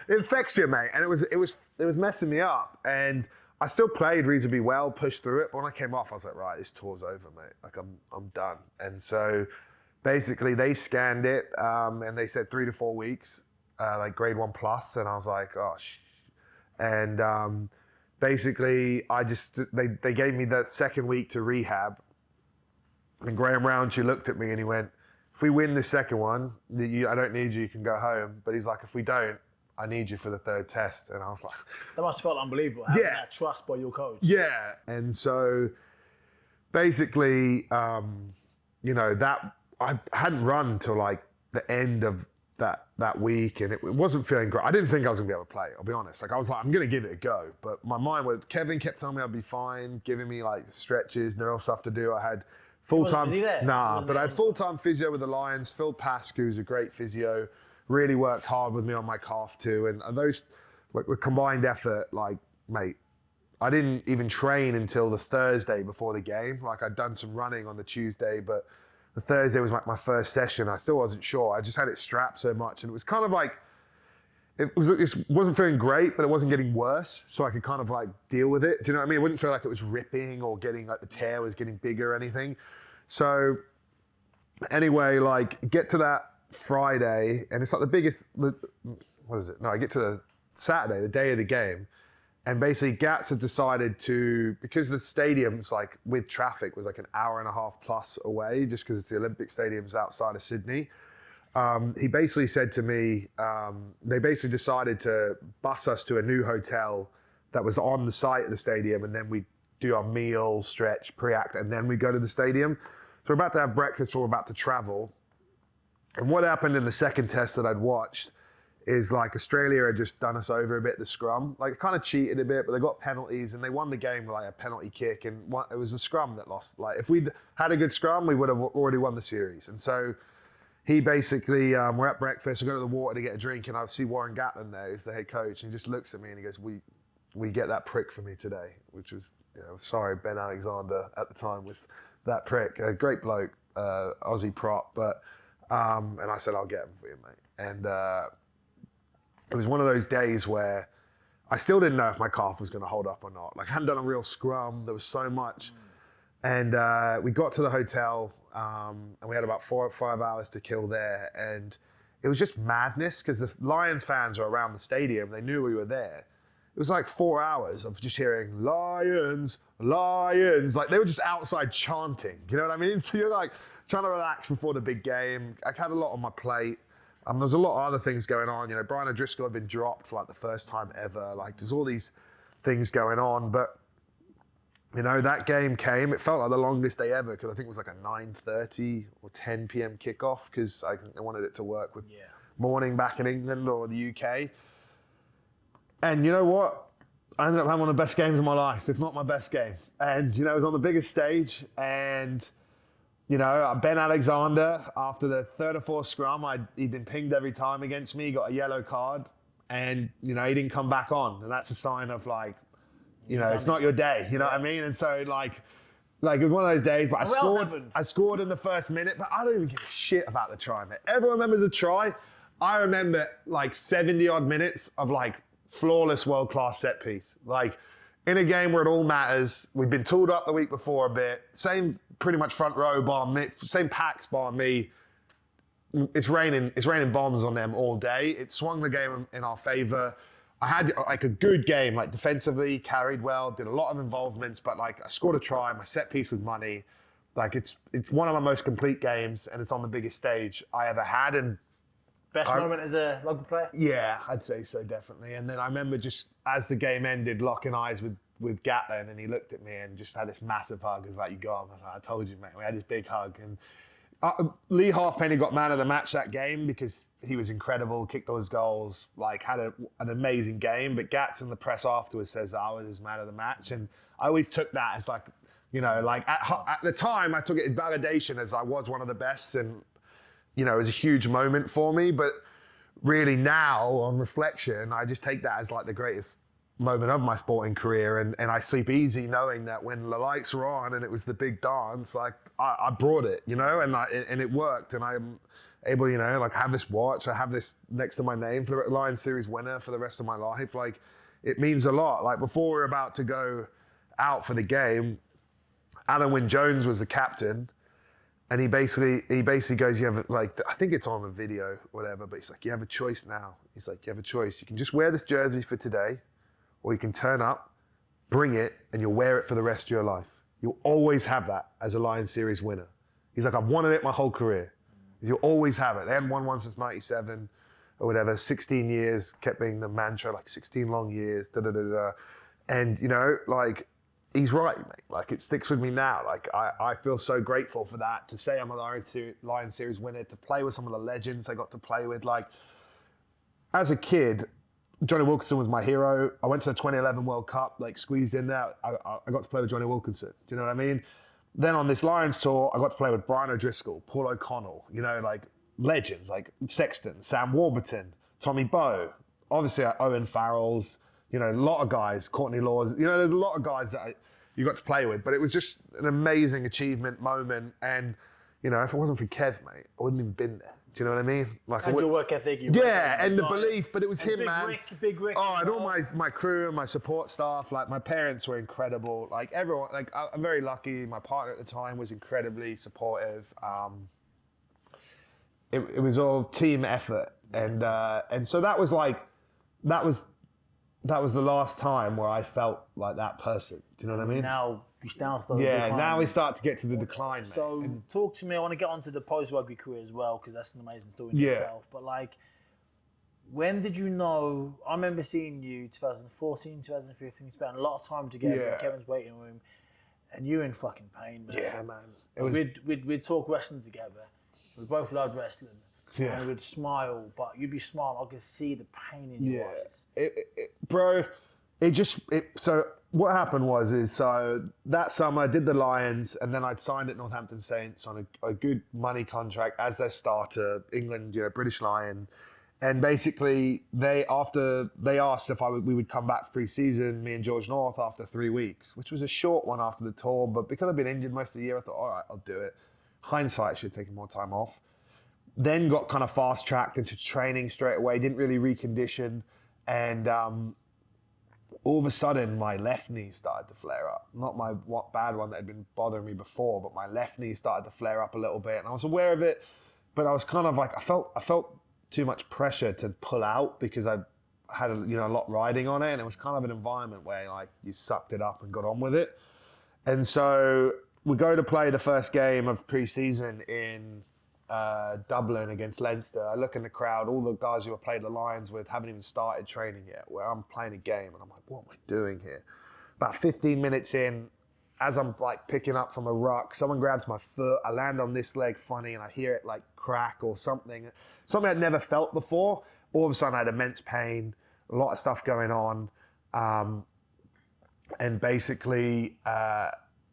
It affects you, mate. And it was messing me up. And I still played reasonably well, pushed through it. But when I came off, I was like, right, this tour's over, mate. Like I'm done. And so basically they scanned it and they said 3 to 4 weeks, like grade 1+. And I was like, oh, and basically they gave me that second week to rehab. And Graham Roundtree looked at me and he went, if we win the second one, I don't need you can go home. But he's like, if we don't, I need you for the third test. And I was like... That must have felt unbelievable, having that trust by your coach. Yeah. And so basically, you know, that I hadn't run till like the end of that week and it wasn't feeling great. I didn't think I was gonna be able to play, I'll be honest. Like I was like, I'm gonna give it a go. But my mind was, Kevin kept telling me I'd be fine, giving me like stretches, neural stuff to do. I had full-time, but I had full-time physio with the Lions. Phil Pask, who's a great physio, really worked hard with me on my calf too. And those, like the combined effort, like, mate, I didn't even train until the Thursday before the game. Like I'd done some running on the Tuesday, but the Thursday was like my first session. I still wasn't sure. I just had it strapped so much. And it was kind of like, it wasn't feeling great, but it wasn't getting worse. So I could kind of like deal with it. Do you know what I mean? It wouldn't feel like it was ripping or getting like the tear was getting bigger or anything. So anyway, like get to that Friday and it's like the biggest, what is it? No, I get to the Saturday, the day of the game. And basically Gats had decided to, because the stadium's like with traffic was like an hour and a half plus away, just because it's the Olympic Stadium's outside of Sydney. He basically said to me, they basically decided to bus us to a new hotel that was on the site of the stadium. And then we do our meal, stretch, pre-act, and then we go to the stadium. So we're about to have breakfast, or we're about to travel. And what happened in the second test that I'd watched is like Australia had just done us over a bit, the scrum. Like kind of cheated a bit, but they got penalties and they won the game with like a penalty kick. And it was the scrum that lost. Like if we'd had a good scrum, we would have already won the series. And so he basically, we're at breakfast, we go to the water to get a drink and I see Warren Gatland there, who's the head coach. And he just looks at me and he goes, we get that prick for me today, which was, you know, sorry, Ben Alexander at the time was that prick. A great bloke, Aussie prop, but, and I said, I'll get him for you, mate. And it was one of those days where I still didn't know if my calf was going to hold up or not. Like I hadn't done a real scrum. There was so much. And we got to the hotel and we had about 4 or 5 hours to kill there. And it was just madness because the Lions fans were around the stadium. They knew we were there. It was like 4 hours of just hearing Lions, Lions. Like they were just outside chanting. You know what I mean? So you're like trying to relax before the big game. I had a lot on my plate. There's a lot of other things going on. You know, Brian O'Driscoll had been dropped for like the first time ever. Like there's all these things going on. But, you know, that game came. It felt like the longest day ever because I think it was like a 9:30 or 10 p.m. kickoff because I wanted it to work with morning back in England or the UK. And you know what? I ended up having one of the best games of my life, if not my best game. And, you know, it was on the biggest stage and Ben Alexander, after the third or fourth scrum, he'd been pinged every time against me, got a yellow card, and, he didn't come back on. And that's a sign of like, it's not your day, you know what I mean? And so like it was one of those days, but I scored in the first minute, but I don't even give a shit about the try, mate. Everyone remembers the try. I remember like 70 odd minutes of like flawless world-class set piece. Like in a game where it all matters, we've been tooled up the week before a bit, same pretty much front row bar me, same packs bar me. It's raining bombs on them all day. It swung the game in our favor. I had like a good game, like defensively, carried well, did a lot of involvements, but like I scored a try, my set piece with money. Like it's one of my most complete games, and it's on the biggest stage I ever had. And best moment as a rugby player? Yeah, I'd say so, definitely. And then I remember just as the game ended, locking eyes with Gatlin, and he looked at me and just had this massive hug. He was like, "You go on." I was like, "I told you, mate." We had this big hug, and Lee Halfpenny got man of the match that game because he was incredible, kicked all his goals, like had an amazing game. But Gats in the press afterwards says that I was his man of the match, and I always took that as like, like at the time I took it in validation as I was one of the best, and it was a huge moment for me. But really now on reflection, I just take that as like the greatest moment of my sporting career, and I sleep easy knowing that when the lights were on and it was the big dance, like I brought it, and it worked, and I'm able, like have this watch, I have this next to my name for the Lions Series winner for the rest of my life. Like it means a lot. Like before we were about to go out for the game, Alan Wynne-Jones was the captain, and he basically goes, you have like, I think it's on the video, whatever, but he's like, you have a choice now. He's like, you have a choice. You can just wear this jersey for today, or you can turn up, bring it, and you'll wear it for the rest of your life. You'll always have that as a Lions Series winner. He's like, I've wanted it my whole career. You'll always have it. They hadn't won one since 97 or whatever, 16 years, kept being the mantra, like 16 long years, da-da-da-da. And, like, he's right, mate. Like, it sticks with me now. Like, I feel so grateful for that, to say I'm a Lions Series winner, to play with some of the legends I got to play with. Like, as a kid, Johnny Wilkinson was my hero. I went to the 2011 World Cup, like squeezed in there. I got to play with Johnny Wilkinson. Do you know what I mean? Then on this Lions tour, I got to play with Brian O'Driscoll, Paul O'Connell, like legends like Sexton, Sam Warburton, Tommy Bowe, obviously Owen Farrell's, a lot of guys, Courtney Laws, there's a lot of guys that you got to play with, but it was just an amazing achievement moment. And, if it wasn't for Kev, mate, I wouldn't even been there. Do you know what I mean? Like, and your work ethic. And the belief, but it was him, man. Big Rick. Oh, and all my crew and my support staff, like my parents were incredible. Like everyone, like I'm very lucky. My partner at the time was incredibly supportive. It was all team effort, and so that was the last time where I felt like that person. Do you know what I mean? Now you start. Now we start to get to the decline. So talk to me. I want to get onto the post-rugby career as well, because that's an amazing story in itself. But like, when did you know? I remember seeing you 2014, 2015. We spent a lot of time together in Kevin's waiting room, and you were in fucking pain, man. Yeah, man. We'd talk wrestling together. We both loved wrestling. Yeah. And we'd smile, but you'd be smiling. I could see the pain in your eyes. Bro, so what happened was so that summer I did the Lions, and then I'd signed at Northampton Saints on a good money contract as their starter, England, British Lion. And basically they asked if we would come back for pre-season, me and George North, after 3 weeks, which was a short one after the tour, but because I've been injured most of the year, I thought, all right, I'll do it. Hindsight, I should have taken more time off. Then got kind of fast-tracked into training straight away, didn't really recondition, and all of a sudden, my left knee started to flare up. Not my bad one that had been bothering me before, but my left knee started to flare up a little bit, and I was aware of it, but I was kind of like, I felt too much pressure to pull out because I had a lot riding on it, and it was kind of an environment where like you sucked it up and got on with it. And so we go to play the first game of pre-season in Dublin against Leinster. I look in the crowd, all the guys who I played the Lions with haven't even started training yet, where I'm playing a game, and I'm like, what am I doing here? About 15 minutes in, as I'm like picking up from a ruck, someone grabs my foot, I land on this leg funny, and I hear it like crack or something I'd never felt before. All of a sudden I had immense pain, a lot of stuff going on, and basically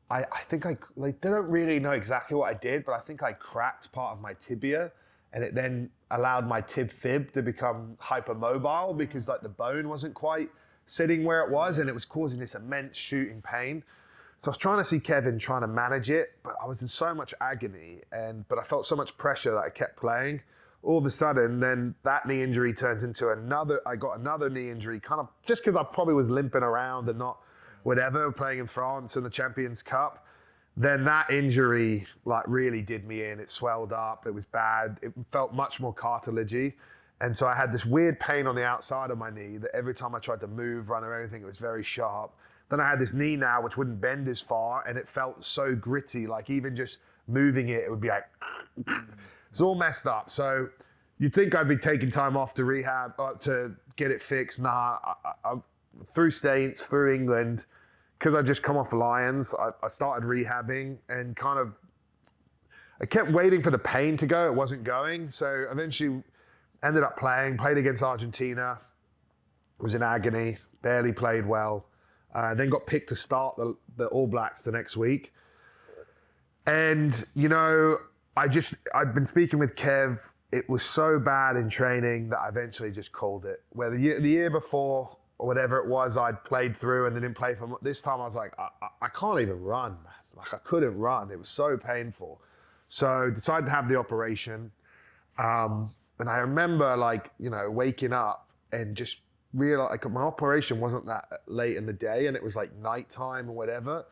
I think they don't really know exactly what I did, but I think I cracked part of my tibia, and it then allowed my tib fib to become hypermobile because like the bone wasn't quite sitting where it was, and it was causing this immense shooting pain. So I was trying to see Kevin trying to manage it, but I was in so much agony, but I felt so much pressure that I kept playing. All of a sudden, then that knee injury turns into I got another knee injury, kind of just because I probably was limping around and not whatever, playing in France in the Champions Cup. Then that injury like really did me in. It swelled up, it was bad. It felt much more cartilagey. And so I had this weird pain on the outside of my knee that every time I tried to move, run or anything, it was very sharp. Then I had this knee now, which wouldn't bend as far, and it felt so gritty, like even just moving it would be like, it's all messed up. So you'd think I'd be taking time off to rehab, to get it fixed. Nah, I through Saints, through England, because I just come off the Lions, I started rehabbing and I kept waiting for the pain to go. It wasn't going. So eventually ended up played against Argentina, was in agony, barely played well. Then got picked to start the All Blacks the next week. And, you know, I'd been speaking with Kev. It was so bad in training that I eventually just called it. Where the year before, or whatever it was, I'd played through and then didn't play for. This time I was like, I can't even run, man. Like I couldn't run. It was so painful. So decided to have the operation. And I remember like, you know, waking up and just realized like my operation wasn't that late in the day and it was like nighttime or whatever.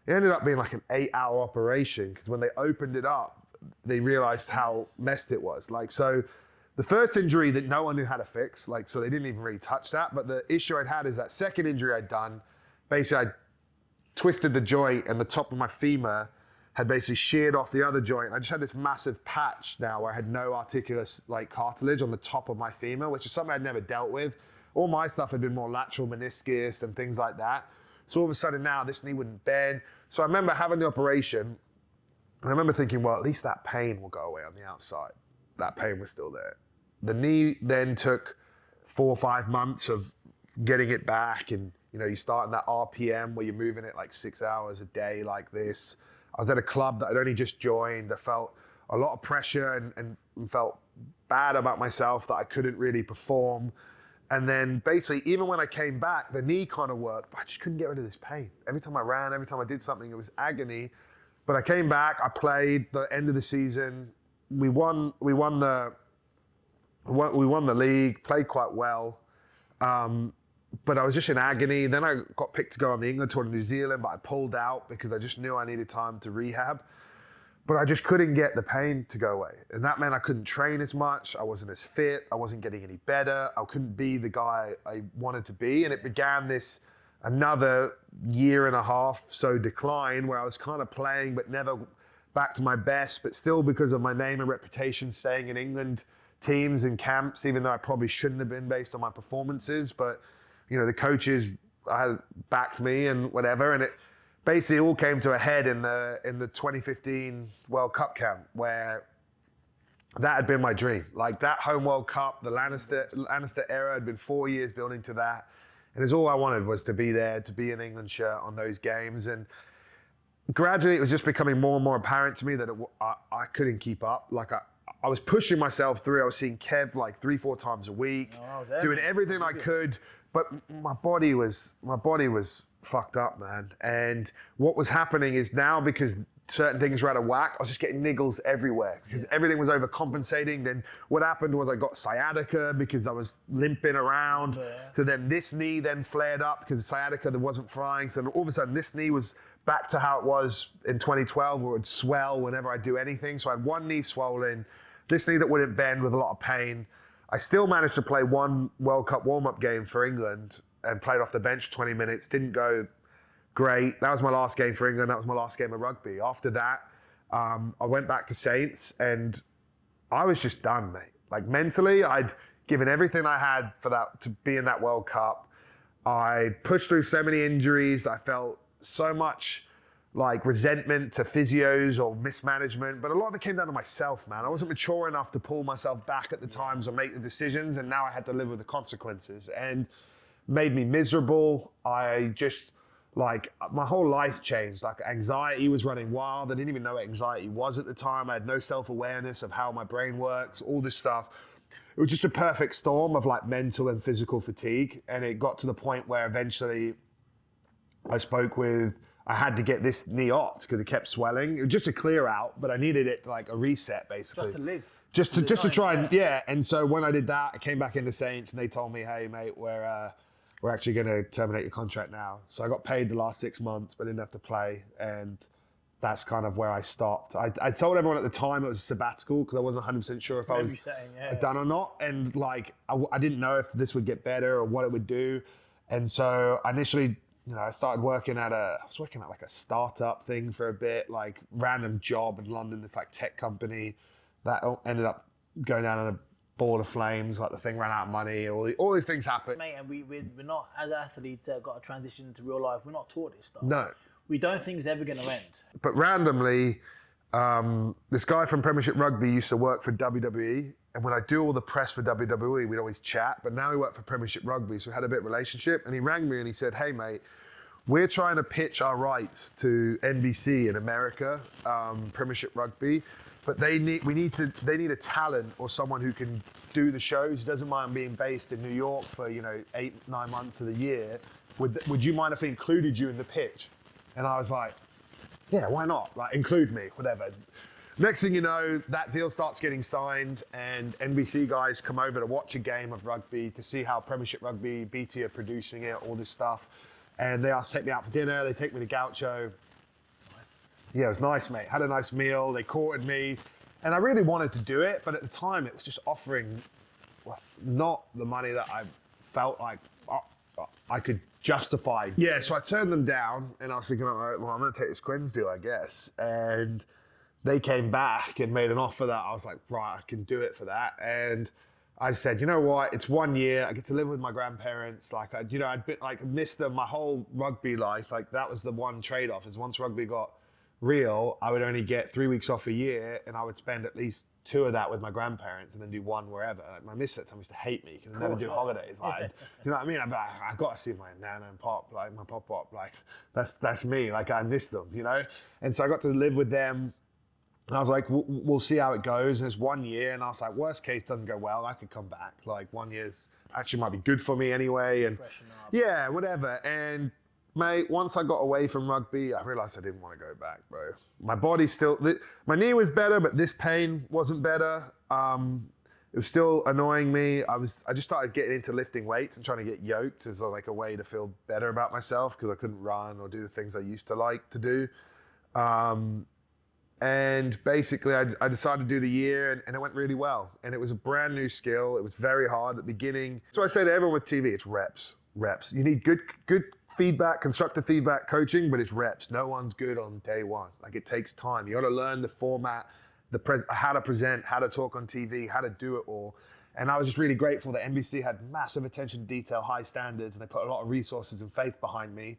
It ended up being like an 8-hour operation because when they opened it up, they realized how messed it was. Like, so the first injury that no one knew how to fix, like, so they didn't even really touch that. But the issue I'd had is that second injury I'd done, basically I twisted the joint and the top of my femur had basically sheared off the other joint. I just had this massive patch now where I had no articular like cartilage on the top of my femur, which is something I'd never dealt with. All my stuff had been more lateral meniscus and things like that. So all of a sudden now this knee wouldn't bend. So I remember having the operation and I remember thinking, well, at least that pain will go away on the outside. That pain was still there. The knee then took 4 or 5 months of getting it back. And, you know, you start in that RPM where you're moving it like 6 hours a day like this. I was at a club that I'd only just joined. I felt a lot of pressure and felt bad about myself that I couldn't really perform. And then basically, even when I came back, the knee kind of worked, but I just couldn't get rid of this pain. Every time I ran, every time I did something, it was agony. But I came back, I played the end of the season. We won the league, played quite well. But I was just in agony. Then I got picked to go on the England tour to New Zealand, but I pulled out because I just knew I needed time to rehab. But I just couldn't get the pain to go away. And that meant I couldn't train as much. I wasn't as fit. I wasn't getting any better. I couldn't be the guy I wanted to be. And it began this another 1.5 years so decline where I was kind of playing, but never back to my best, but still because of my name and reputation, staying in England teams and camps, even though I probably shouldn't have been based on my performances. But, you know, the coaches had backed me and whatever. And it basically all came to a head in the 2015 World Cup camp where that had been my dream. Like that home World Cup, the Lannister era had been 4 years building to that. And it's all I wanted was to be there, to be an England shirt on those games. And gradually it was just becoming more and more apparent to me that I couldn't keep up. Like I was pushing myself through. I was seeing Kev like 3-4 times a week, doing everything I could, but my body was fucked up, man. And what was happening is now, because certain things were out of whack, I was just getting niggles everywhere because everything was overcompensating. Then what happened was I got sciatica because I was limping around. So then this knee then flared up because the sciatica that wasn't flying. So then all of a sudden this knee was back to how it was in 2012, where it would swell whenever I do anything. So I had one knee swollen, this knee that wouldn't bend with a lot of pain. I still managed to play one World Cup warm-up game for England and played off the bench 20 minutes. Didn't go great. That was my last game for England. That was my last game of rugby. After that, I went back to Saints and I was just done, mate. Like mentally, I'd given everything I had for that to be in that World Cup. I pushed through so many injuries. I felt so much like resentment to physios or mismanagement, but a lot of it came down to myself, man. I wasn't mature enough to pull myself back at the times or make the decisions, and now I had to live with the consequences, and made me miserable. I just like my whole life changed. Like anxiety was running wild. I didn't even know what anxiety was at the time. I had no self-awareness of how my brain works, all this stuff. It was just a perfect storm of like mental and physical fatigue. And it got to the point where eventually I had to get this knee opt because it kept swelling. It was just a clear out, but I needed it like a reset basically. Just to live. Just to try and, yeah. And so when I did that, I came back into Saints and they told me, hey mate, we're actually going to terminate your contract now. So I got paid the last 6 months, but didn't have to play. And that's kind of where I stopped. I told everyone at the time it was a sabbatical because I wasn't 100% sure if I was done or not. And like, I didn't know if this would get better or what it would do. And so I initially, I started working I was working at like a startup thing for a bit, like random job in London, this like tech company that ended up going down in a ball of flames. Like the thing ran out of money, all these things happen. Mate, and we're not, as athletes, got to transition into real life. We're not taught this stuff. No. We don't think it's ever going to end. But randomly, this guy from Premiership Rugby used to work for WWE. And when I do all the press for WWE, we'd always chat. But now he worked for Premiership Rugby, so we had a bit of relationship. And he rang me and he said, hey, mate, we're trying to pitch our rights to NBC in America, Premiership Rugby. But they need a talent or someone who can do the shows, who doesn't mind being based in New York for 8-9 months of the year. Would you mind if they included you in the pitch? And I was like, yeah, why not? Like, include me, whatever. Next thing you know, that deal starts getting signed and NBC guys come over to watch a game of rugby, to see how Premiership Rugby, BT are producing it, all this stuff. And they asked to take me out for dinner, they take me to Gaucho. Nice. Yeah, it was nice, mate. Had a nice meal, they courted me. And I really wanted to do it, but at the time it was just offering not the money that I felt like I could justify. Yeah, so I turned them down and I was thinking, all right, well, I'm gonna take this Quins deal, I guess. And they came back and made an offer that I was like, right, I can do it for that. And I said, you know what? It's 1 year. I get to live with my grandparents. Like, I'd been like missed them my whole rugby life. Like that was the one trade-off. Is once rugby got real, I would only get 3 weeks off a year, and I would spend at least 2 of that with my grandparents, and then do 1 wherever. Like my missus at times used to hate me because I never do holidays. Like, you know what I mean? I got to see my nana and pop, like my pop. Like that's me. Like I miss them, And so I got to live with them. And I was like, we'll see how it goes. And it's 1 year. And I was like, worst case doesn't go well, I could come back. Like 1 year's actually might be good for me anyway. And freshen up. Yeah, whatever. And mate, once I got away from rugby, I realized I didn't want to go back, bro. My body still, my knee was better, but this pain wasn't better. It was still annoying me. I just started getting into lifting weights and trying to get yoked as like a way to feel better about myself because I couldn't run or do the things I used to like to do. And basically, I decided to do the year, and it went really well. And it was a brand new skill. It was very hard at the beginning. So I say to everyone with TV, it's reps. You need good feedback, constructive feedback, coaching, but it's reps. No one's good on day one. Like it takes time. You got to learn the format, how to present, how to talk on TV, how to do it all. And I was just really grateful that NBC had massive attention to detail, high standards, and they put a lot of resources and faith behind me.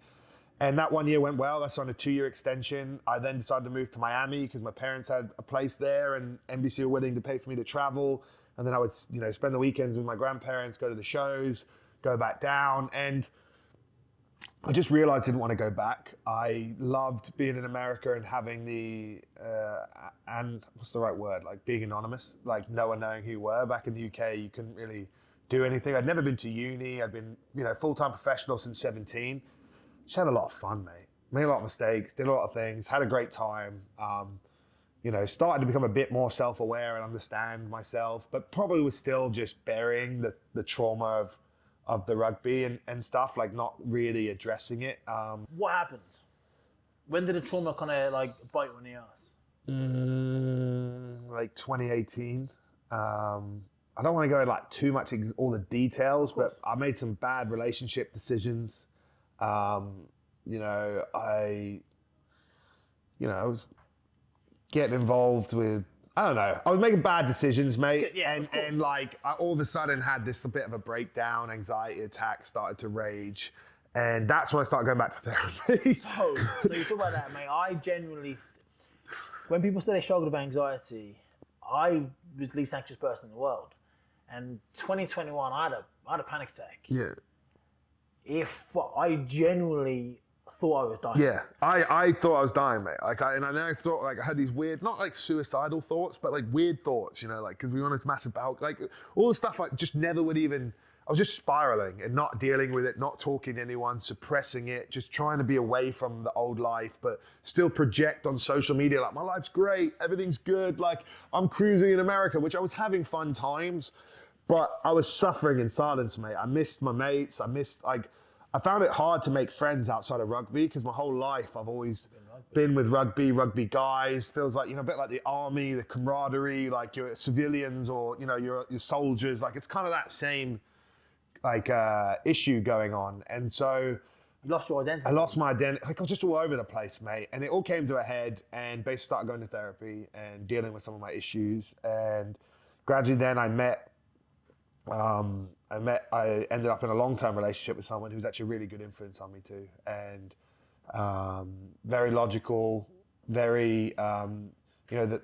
And that 1 year went well. I signed a 2-year extension. I then decided to move to Miami because my parents had a place there and NBC were willing to pay for me to travel. And then I would, spend the weekends with my grandparents, go to the shows, go back down. And I just realized I didn't want to go back. I loved being in America and having and what's the right word? Like being anonymous, like no one knowing who you were. Back in the UK, you couldn't really do anything. I'd never been to uni. I'd been, full-time professional since 17. Just had a lot of fun, mate. Made a lot of mistakes, did a lot of things, had a great time. Started to become a bit more self-aware and understand myself, but probably was still just burying the trauma of the rugby and stuff, like not really addressing it. What happened? When did the trauma kind of like bite you in the ass? Like 2018. I don't want to go into like too much all the details, but I made some bad relationship decisions. I was getting involved with, I don't know, I was making bad decisions, mate. Yeah, and like I all of a sudden had this bit of a breakdown, anxiety attack, started to rage. And that's when I started going back to therapy. So you talk about that, mate. I genuinely, when people say they struggle with anxiety, I was the least anxious person in the world. And 2021, I had a panic attack. Yeah. If I genuinely thought I was dying. Yeah, I thought I was dying, mate. And then I thought, like, I had these weird, not like suicidal thoughts, but like weird thoughts, like, because we were on this massive balcony, like all the stuff I just never would even, I was just spiraling and not dealing with it, not talking to anyone, suppressing it, just trying to be away from the old life, but still project on social media, like, my life's great, everything's good, like, I'm cruising in America, which I was having fun times, but I was suffering in silence, mate. I missed my mates, I found it hard to make friends outside of rugby because my whole life I've always been with rugby guys. Feels like, a bit like the army, the camaraderie, like you're civilians or, you're soldiers. Like it's kind of that same issue going on. And so you lost your identity. I lost my identity. Like I was just all over the place, mate. And it all came to a head and basically started going to therapy and dealing with some of my issues. And gradually then I ended up in a long-term relationship with someone who's actually a really good influence on me too. And very logical, very, that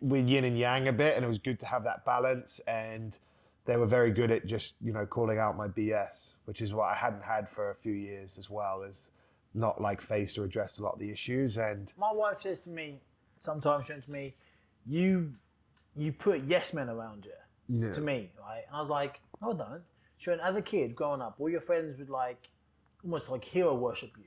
we're yin and yang a bit, and it was good to have that balance. And they were very good at just, calling out my BS, which is what I hadn't had for a few years, as well as not like faced or addressed a lot of the issues. And my wife says to me, sometimes she says to me, you put yes men around you. Yeah. To me, right? And I was like, no, I don't. She went, as a kid growing up, all your friends would like almost like hero worship you.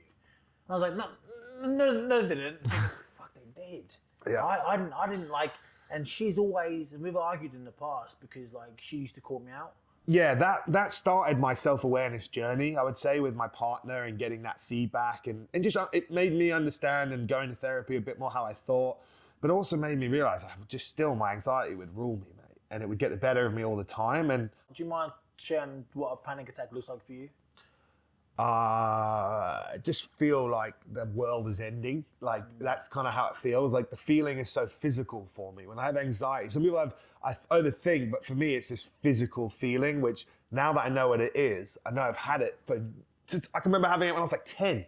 And I was like, no, they didn't. Fuck, they did. Yeah. I didn't like. And she's always, and we've argued in the past because like she used to call me out. Yeah, that started my self-awareness journey, I would say, with my partner and getting that feedback and just it made me understand and going to therapy a bit more how I thought, but also made me realize my anxiety would rule me, mate. And it would get the better of me all the time. And do you mind sharing what a panic attack looks like for you? I just feel like the world is ending. Like that's kind of how it feels. Like the feeling is so physical for me. When I have anxiety, some people I overthink, but for me it's this physical feeling, which now that I know what it is, I know I've had it I can remember having it when I was like 10.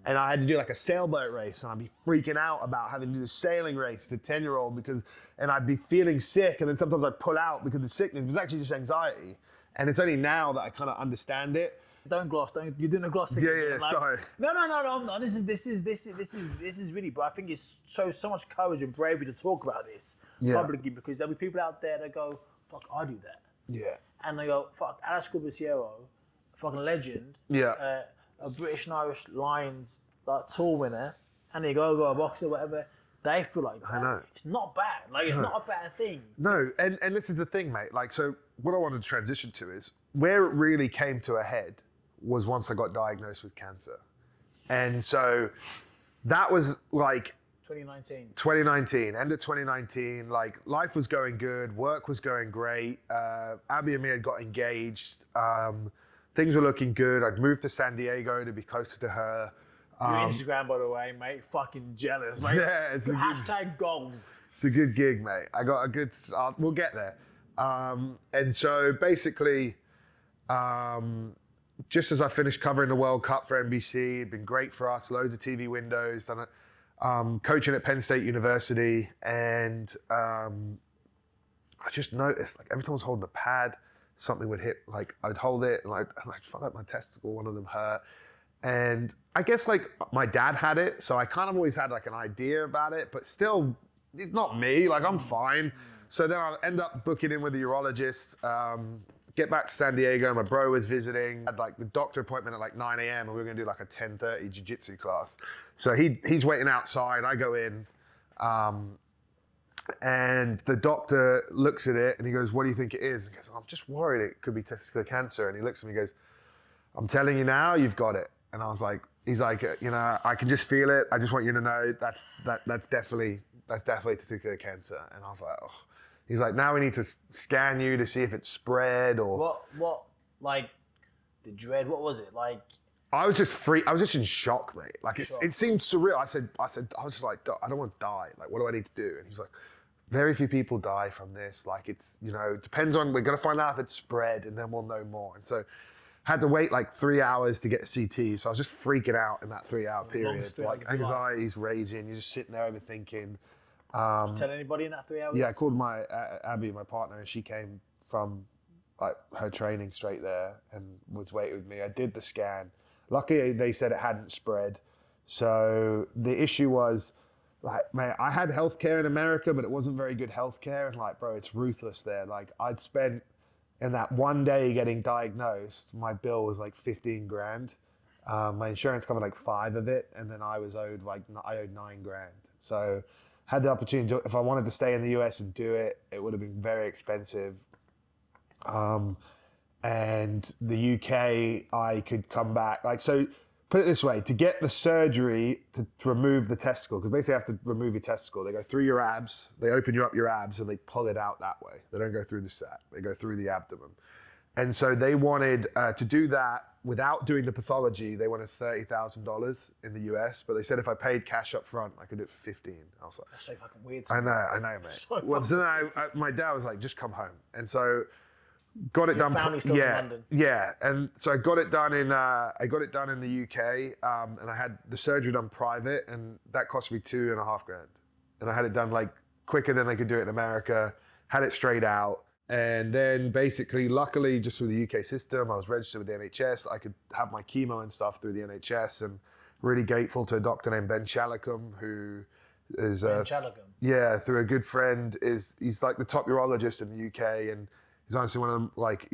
And I had to do like a sailboat race, and I'd be freaking out about having to do the sailing race to 10-year-old and I'd be feeling sick, and then sometimes I'd pull out because the sickness was actually just anxiety. And it's only now that I kind of understand it. You're doing a gloss. Yeah, like, sorry. No, I'm not. This is really, but I think it shows so much courage and bravery to talk about this publicly, because there'll be people out there that go, fuck, I do that. Yeah. And they go, fuck, Alex Corbisiero, fucking legend. Yeah. A British and Irish Lions tour winner, and they go a boxer, whatever. They feel like that. I know. It's not bad. Like, it's not a bad thing. No, and this is the thing, mate. Like, so what I wanted to transition to is where it really came to a head was once I got diagnosed with cancer. And so that was like 2019, end of 2019, like life was going good, work was going great. Abby and me had got engaged. Things were looking good. I'd moved to San Diego to be closer to her. Your Instagram, by the way, mate, fucking jealous, mate. Yeah, it's a good hashtag goals. It's a good gig, mate. I got a good, we'll get there. And so basically, just as I finished covering the World Cup for NBC, it'd been great for us, loads of TV windows, done it, coaching at Penn State University, and I just noticed, like every time I was holding a pad, something would hit, like I'd hold it, and I'd felt like my testicle, one of them hurt. And I guess like my dad had it, so I kind of always had like an idea about it, but still, it's not me, like I'm fine. So then I end up booking in with the urologist, get back to San Diego, my bro was visiting, had like the doctor appointment at like 9 a.m. and we were gonna do like a 10:30 jiu-jitsu class. So he's waiting outside, I go in, and the doctor looks at it and he goes, what do you think it is? And he goes, I'm just worried it could be testicular cancer. And he looks at me and goes, I'm telling you now, you've got it. And I was like, he's like, I can just feel it. I just want you to know that's definitely testicular cancer. And I was like, oh. He's like, now we need to scan you to see if it's spread or. What, like the dread? What was it like? I was just in shock, mate. Like it seemed surreal. I was just like, I don't want to die. Like, what do I need to do? And he's like, very few people die from this. Like it's, it depends on, we're gonna find out if it's spread and then we'll know more. And so had to wait like 3 hours to get a CT. So I was just freaking out in that 3-hour period. Like anxiety's raging. You're just sitting there overthinking. Did you tell anybody in that 3 hours? Yeah, I called my Abby, my partner, and she came from like her training straight there and was waiting with me. I did the scan. Luckily, they said it hadn't spread. So the issue was, like, man, I had healthcare in America, but it wasn't very good healthcare. And like, bro, it's ruthless there. Like, I'd spent in that one day getting diagnosed, my bill was like 15 grand. My insurance covered like 5 of it, and then I owed 9 grand. So had the opportunity to, if I wanted to stay in the US and do it, it would have been very expensive. And the UK, I could come back. Like, so put it this way, to get the surgery to remove the testicle, because basically you have to remove your testicle. They go through your abs, they open you up your abs, and they pull it out that way. They don't go through the sac, they go through the abdomen. And so they wanted to do that without doing the pathology. They wanted $30,000 in the US, but they said if I paid cash up front, I could do it for 15. I was like, That's so fucking weird. I know, mate. So Well, so then my dad was like, just come home. And so got it Your done. family's still in London? Yeah. And so I got it done in the UK, and I had the surgery done private, and that cost me 2.5 grand. And I had it done like quicker than they could do it in America, had it straight out. And then basically, luckily, just through the UK system, I was registered with the NHS. I could have my chemo and stuff through the NHS, and really grateful to a doctor named Ben Chalicum, who is through a good friend. He's like the top urologist in the UK, and he's honestly one of them. Like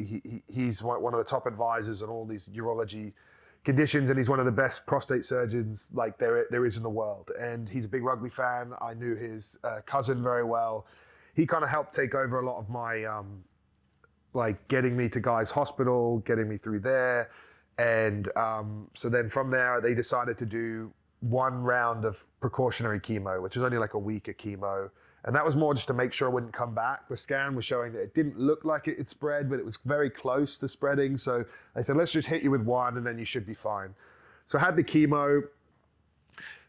he's one of the top advisors on all these urology conditions, and he's one of the best prostate surgeons like there is in the world. And he's a big rugby fan. I knew his cousin very well. He kind of helped take over a lot of my, like getting me to Guy's Hospital, getting me through there. And so then from there, they decided to do 1 round of precautionary chemo, which was only like a week of chemo. And that was more just to make sure it wouldn't come back. The scan was showing that it didn't look like it had spread, but it was very close to spreading. So they said, let's just hit you with 1 and then you should be fine. So I had the chemo.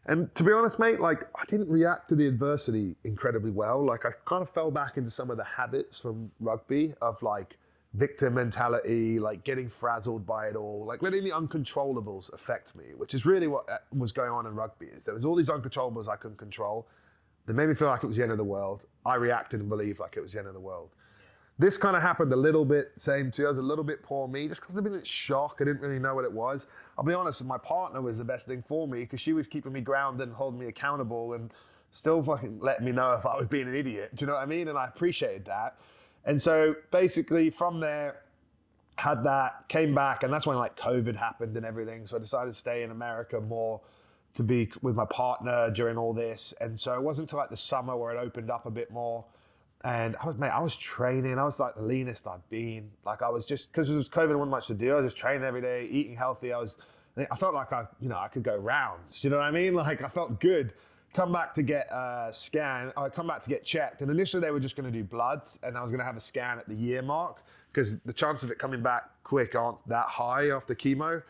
And to be honest, mate, like I didn't react to the adversity incredibly well. Like I kind of fell back into some of the habits from rugby of like victim mentality, like getting frazzled by it all, like letting the uncontrollables affect me, which is really what was going on in rugby. Is there was all these uncontrollables I couldn't control. They made me feel like it was the end of the world. I reacted and believed like it was the end of the world. This kind of happened a little bit, same too. I was a little bit poor me, just because I've been in shock. I didn't really know what it was. I'll be honest, my partner was the best thing for me because she was keeping me grounded and holding me accountable and still fucking letting me know if I was being an idiot. Do you know what I mean? And I appreciated that. And so basically from there, had that, came back, and that's when like COVID happened and everything. So I decided to stay in America more to be with my partner during all this. And so it wasn't until like the summer where it opened up a bit more. And I was training. I was like the leanest I've been. Like I was just, because it was COVID, there wasn't much to do. I was just training every day, eating healthy. I felt like I could go rounds. You know what I mean? Like I felt good. Come back to get a scan. I come back to get checked. And initially they were just going to do bloods, and I was going to have a scan at the year mark because the chance of it coming back quick aren't that high after chemo.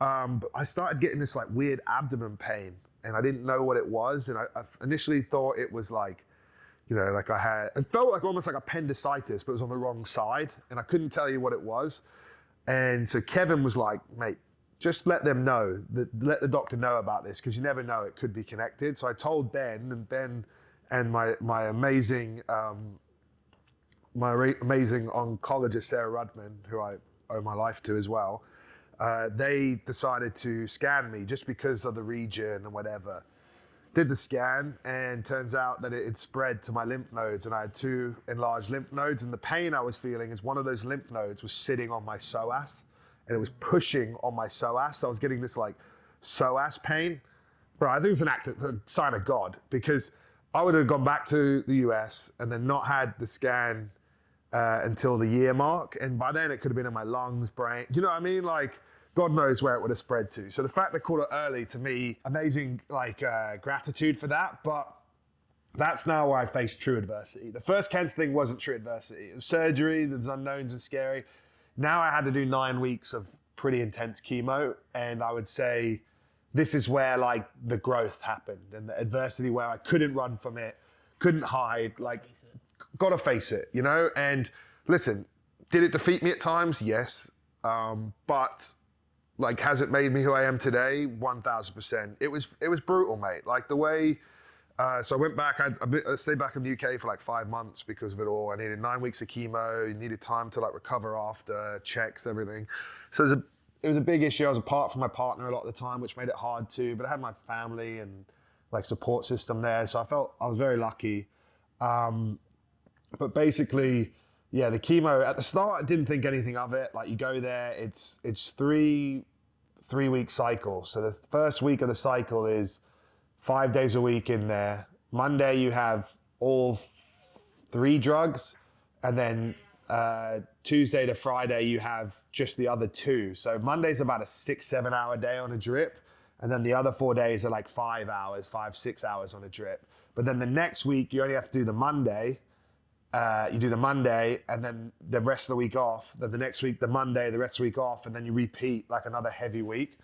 But I started getting this like weird abdomen pain, and I didn't know what it was. And I initially thought it was like, like it felt like almost like appendicitis, but it was on the wrong side, and I couldn't tell you what it was. And so Kevin was like, mate, just let them know, let the doctor know about this, because you never know, it could be connected. So I told Ben, and Ben and my amazing oncologist, Sarah Rudman, who I owe my life to as well, they decided to scan me just because of the region and whatever. Did the scan, and turns out that it had spread to my lymph nodes, and I had 2 enlarged lymph nodes, and the pain I was feeling is one of those lymph nodes was sitting on my psoas, and it was pushing on my psoas. So I was getting this like psoas pain. Bro, I think it's a sign of God, because I would have gone back to the US and then not had the scan until the year mark, and by then it could have been in my lungs, brain. Do you know what I mean? Like, God knows where it would have spread to. So the fact they caught it early, to me, amazing gratitude for that. But that's now where I face true adversity. The first cancer thing wasn't true adversity. It was surgery, there's unknowns and scary. Now I had to do 9 weeks of pretty intense chemo, and I would say this is where like the growth happened, and the adversity where I couldn't run from it, couldn't hide, like gotta face it, And listen, did it defeat me at times? Yes. But like, has it made me who I am today? 1,000%. It was brutal, mate. Like the way, so I went back, I stayed back in the UK for like 5 months because of it all. I needed 9 weeks of chemo, needed time to like recover after, checks, everything. So was a big issue. I was apart from my partner a lot of the time, which made it hard too. But I had my family and like support system there, so I felt I was very lucky. But basically, yeah, the chemo at the start, I didn't think anything of it. Like you go there, it's 3-week cycle. So the first week of the cycle is 5 days a week in there. Monday you have all 3 drugs, and then Tuesday to Friday you have just the other 2. So Monday's about a 6-7 hour day on a drip, and then the other 4 days are like 5 hours, 5-6 hours on a drip. But then the next week you only have to do the Monday. You do the Monday and then the rest of the week off. Then the next week, the Monday, the rest of the week off, and then you repeat like another heavy week.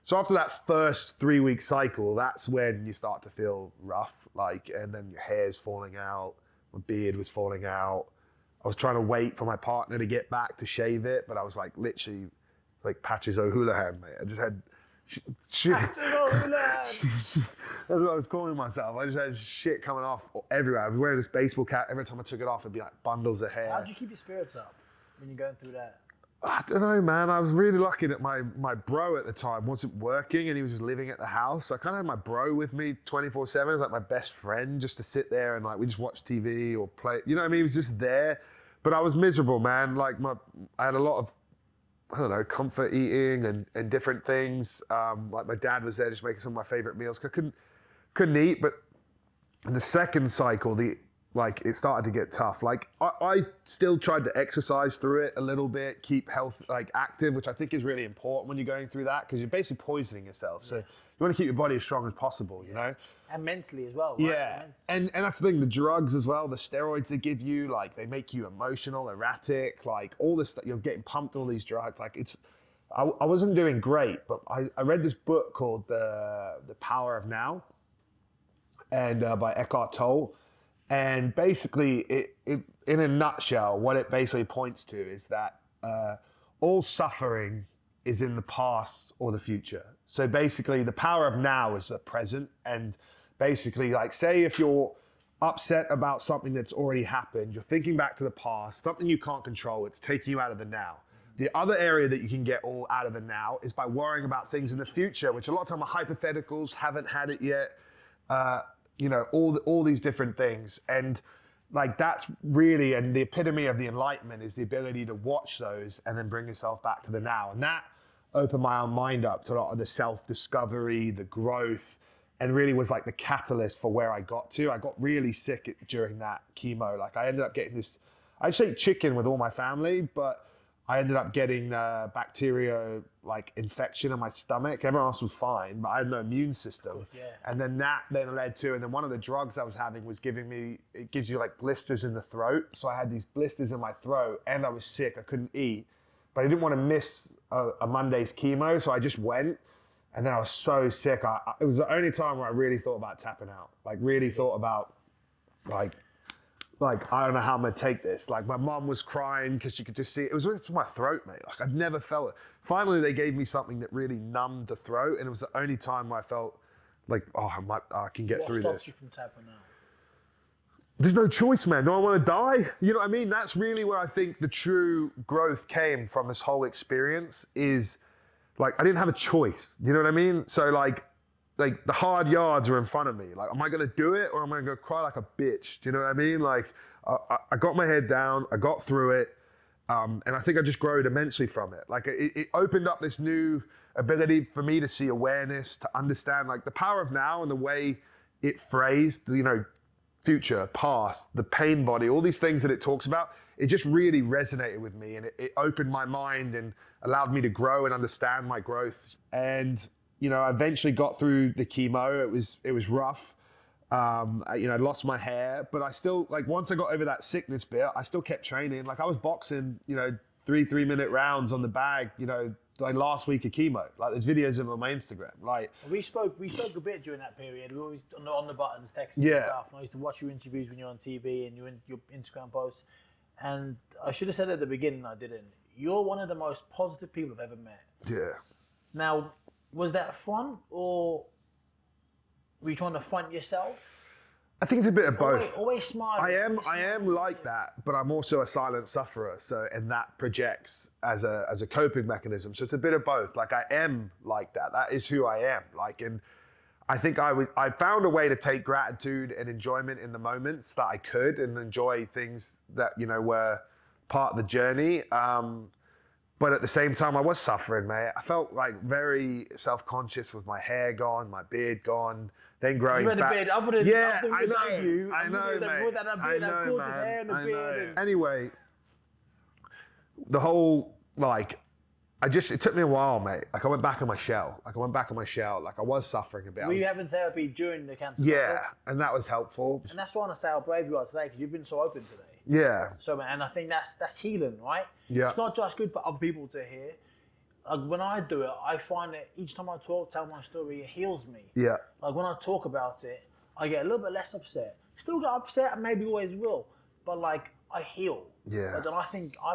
So after that first 3-week cycle, that's when you start to feel rough, like, and then your hair's falling out, my beard was falling out. I was trying to wait for my partner to get back to shave it, but I was like literally like Patches O'Houlihan, mate. I just had shit. That's what I was calling myself. I just had shit coming off everywhere. I was wearing this baseball cap. Every time I took it off, it'd be like bundles of hair. How do you keep your spirits up when you're going through that? I don't know, man. I was really lucky that my bro at the time wasn't working and he was just living at the house. So I kind of had my bro with me 24/7. He was like my best friend, just to sit there and like we just watch TV or play. You know what I mean? He was just there. But I was miserable, man. Like I had a lot of, I don't know, comfort eating and different things. Like my dad was there just making some of my favorite meals. I couldn't eat, but in the second cycle, it started to get tough. Like I still tried to exercise through it a little bit, keep health like active, which I think is really important when you're going through that because you're basically poisoning yourself. So you want to keep your body as strong as possible, you know? And mentally as well, right? Yeah, and that's the thing, the drugs as well, the steroids they give you, like they make you emotional, erratic, like all this stuff, you're getting pumped all these drugs, like I wasn't doing great, but I read this book called The Power of Now, and by Eckhart Tolle, and basically it in a nutshell, what it basically points to is that all suffering is in the past or the future. So basically the power of now is the present, and basically like say if you're upset about something that's already happened, you're thinking back to the past, something you can't control, it's taking you out of the now. The other area that you can get all out of the now is by worrying about things in the future, which a lot of time are hypotheticals, haven't had it yet, you know, all these different things. And like that's really, and the epitome of the enlightenment is the ability to watch those and then bring yourself back to the now. And that opened my own mind up to a lot of the self-discovery, the growth, and really was like the catalyst for where I got to. I got really sick during that chemo. Like I ended up getting this, I just ate chicken with all my family, but I ended up getting bacteria like infection in my stomach. Everyone else was fine, but I had no immune system. Yeah. And then that then led to, and then one of the drugs I was having was giving me, it gives you like blisters in the throat. So I had these blisters in my throat and I was sick, I couldn't eat, but I didn't want to miss a Monday's chemo. So I just went, and then I was so sick. It was the only time where I really thought about tapping out, like really thought about like I don't know how I'm gonna take this. Like my mom was crying because she could just see it. It was with my throat, mate. Like I'd never felt it. Finally, they gave me something that really numbed the throat, and it was the only time I felt like, oh, I can get through this. What stops you from tapping out? There's no choice, man. Do I want to die? You know what I mean? That's really where I think the true growth came from this whole experience is like, I didn't have a choice. You know what I mean? So like the hard yards were in front of me. Like, am I going to do it or am I going to cry like a bitch? Do you know what I mean? Like, I got my head down, I got through it. And I think I just growed immensely from it. Like it opened up this new ability for me to see awareness, to understand like the power of now and the way it phrased, you know, future, past, the pain body, all these things that it talks about, it just really resonated with me, and it opened my mind and allowed me to grow and understand my growth. And, you know, I eventually got through the chemo. It was rough. You know, I lost my hair, but I still, like, once I got over that sickness bit, I still kept training. Like I was boxing, you know, 3-minute rounds on the bag, you know, like last week of chemo. Like there's videos of them on my Instagram. Like we spoke a bit during that period. We always on the buttons, texting and stuff. And I used to watch your interviews when you're on TV and your Instagram posts. And I should have said at the beginning, I didn't. You're one of the most positive people I've ever met. Yeah. Now, was that front or were you trying to front yourself? I think it's a bit of both. Always smiling. I am like that, but I'm also a silent sufferer. So, and that projects as a coping mechanism. So it's a bit of both. Like I am like that. That is who I am. Like, and I think I found a way to take gratitude and enjoyment in the moments that I could, and enjoy things that, you know, were part of the journey. But at the same time, I was suffering, mate. I felt like very self-conscious with my hair gone, my beard gone. Then growing you had back. A beard. I know, mate. I know. Anyway, the whole, like, it took me a while, mate. Like, I went back in my shell. Like, I was suffering a bit. Were you having therapy during the cancer? Yeah, and that was helpful. And that's why I want to say how brave you are today, because you've been so open today. Yeah. So, and I think that's healing, right? Yeah. It's not just good for other people to hear. Like when I do it, I find that each time I tell my story, it heals me. Yeah. Like when I talk about it, I get a little bit less upset. Still get upset, and maybe always will, but like I heal. Yeah. Like, and I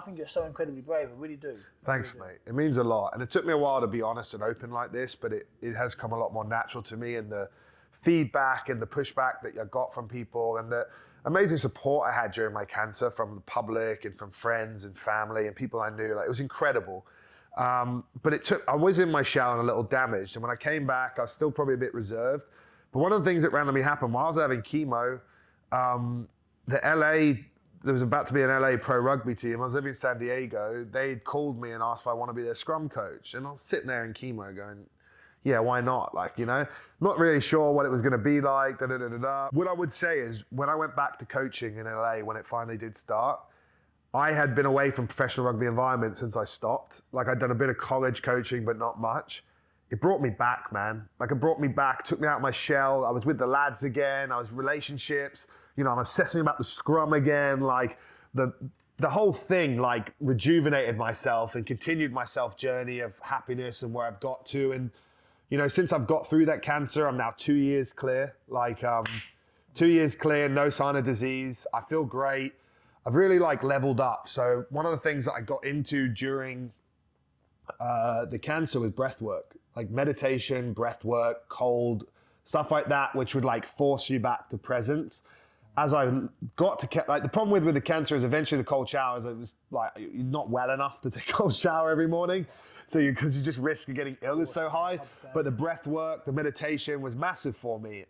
think you're so incredibly brave. I really do. Thanks, mate. It means a lot. And it took me a while to be honest and open like this, but it has come a lot more natural to me, and the feedback and the pushback that I got from people, and the amazing support I had during my cancer from the public and from friends and family and people I knew. Like, it was incredible. But I was in my shell and a little damaged. And when I came back, I was still probably a bit reserved. But one of the things that randomly happened while I was having chemo, there was about to be an LA pro rugby team. I was living in San Diego. They'd called me and asked if I want to be their scrum coach. And I was sitting there in chemo going, yeah, why not? Like, you know, not really sure what it was going to be like. What I would say is when I went back to coaching in LA, when it finally did start, I had been away from professional rugby environment since I stopped. Like, I'd done a bit of college coaching, but not much. It brought me back, man. Like, it brought me back, took me out of my shell. I was with the lads again. I was relationships. You know, I'm obsessing about the scrum again. Like, the whole thing, like, rejuvenated myself and continued my self journey of happiness and where I've got to. And, you know, since I've got through that cancer, I'm now 2 years clear. Like, 2 years clear, no sign of disease. I feel great. I've really like leveled up. So one of the things that I got into during the cancer was breathwork, like meditation, breathwork, cold, stuff like that, which would like force you back to presence. As I got to, like, the problem with the cancer is eventually the cold showers, it was like, you're not well enough to take a cold shower every morning. So because you just risk of getting ill is so high. But the breath work, the meditation was massive for me.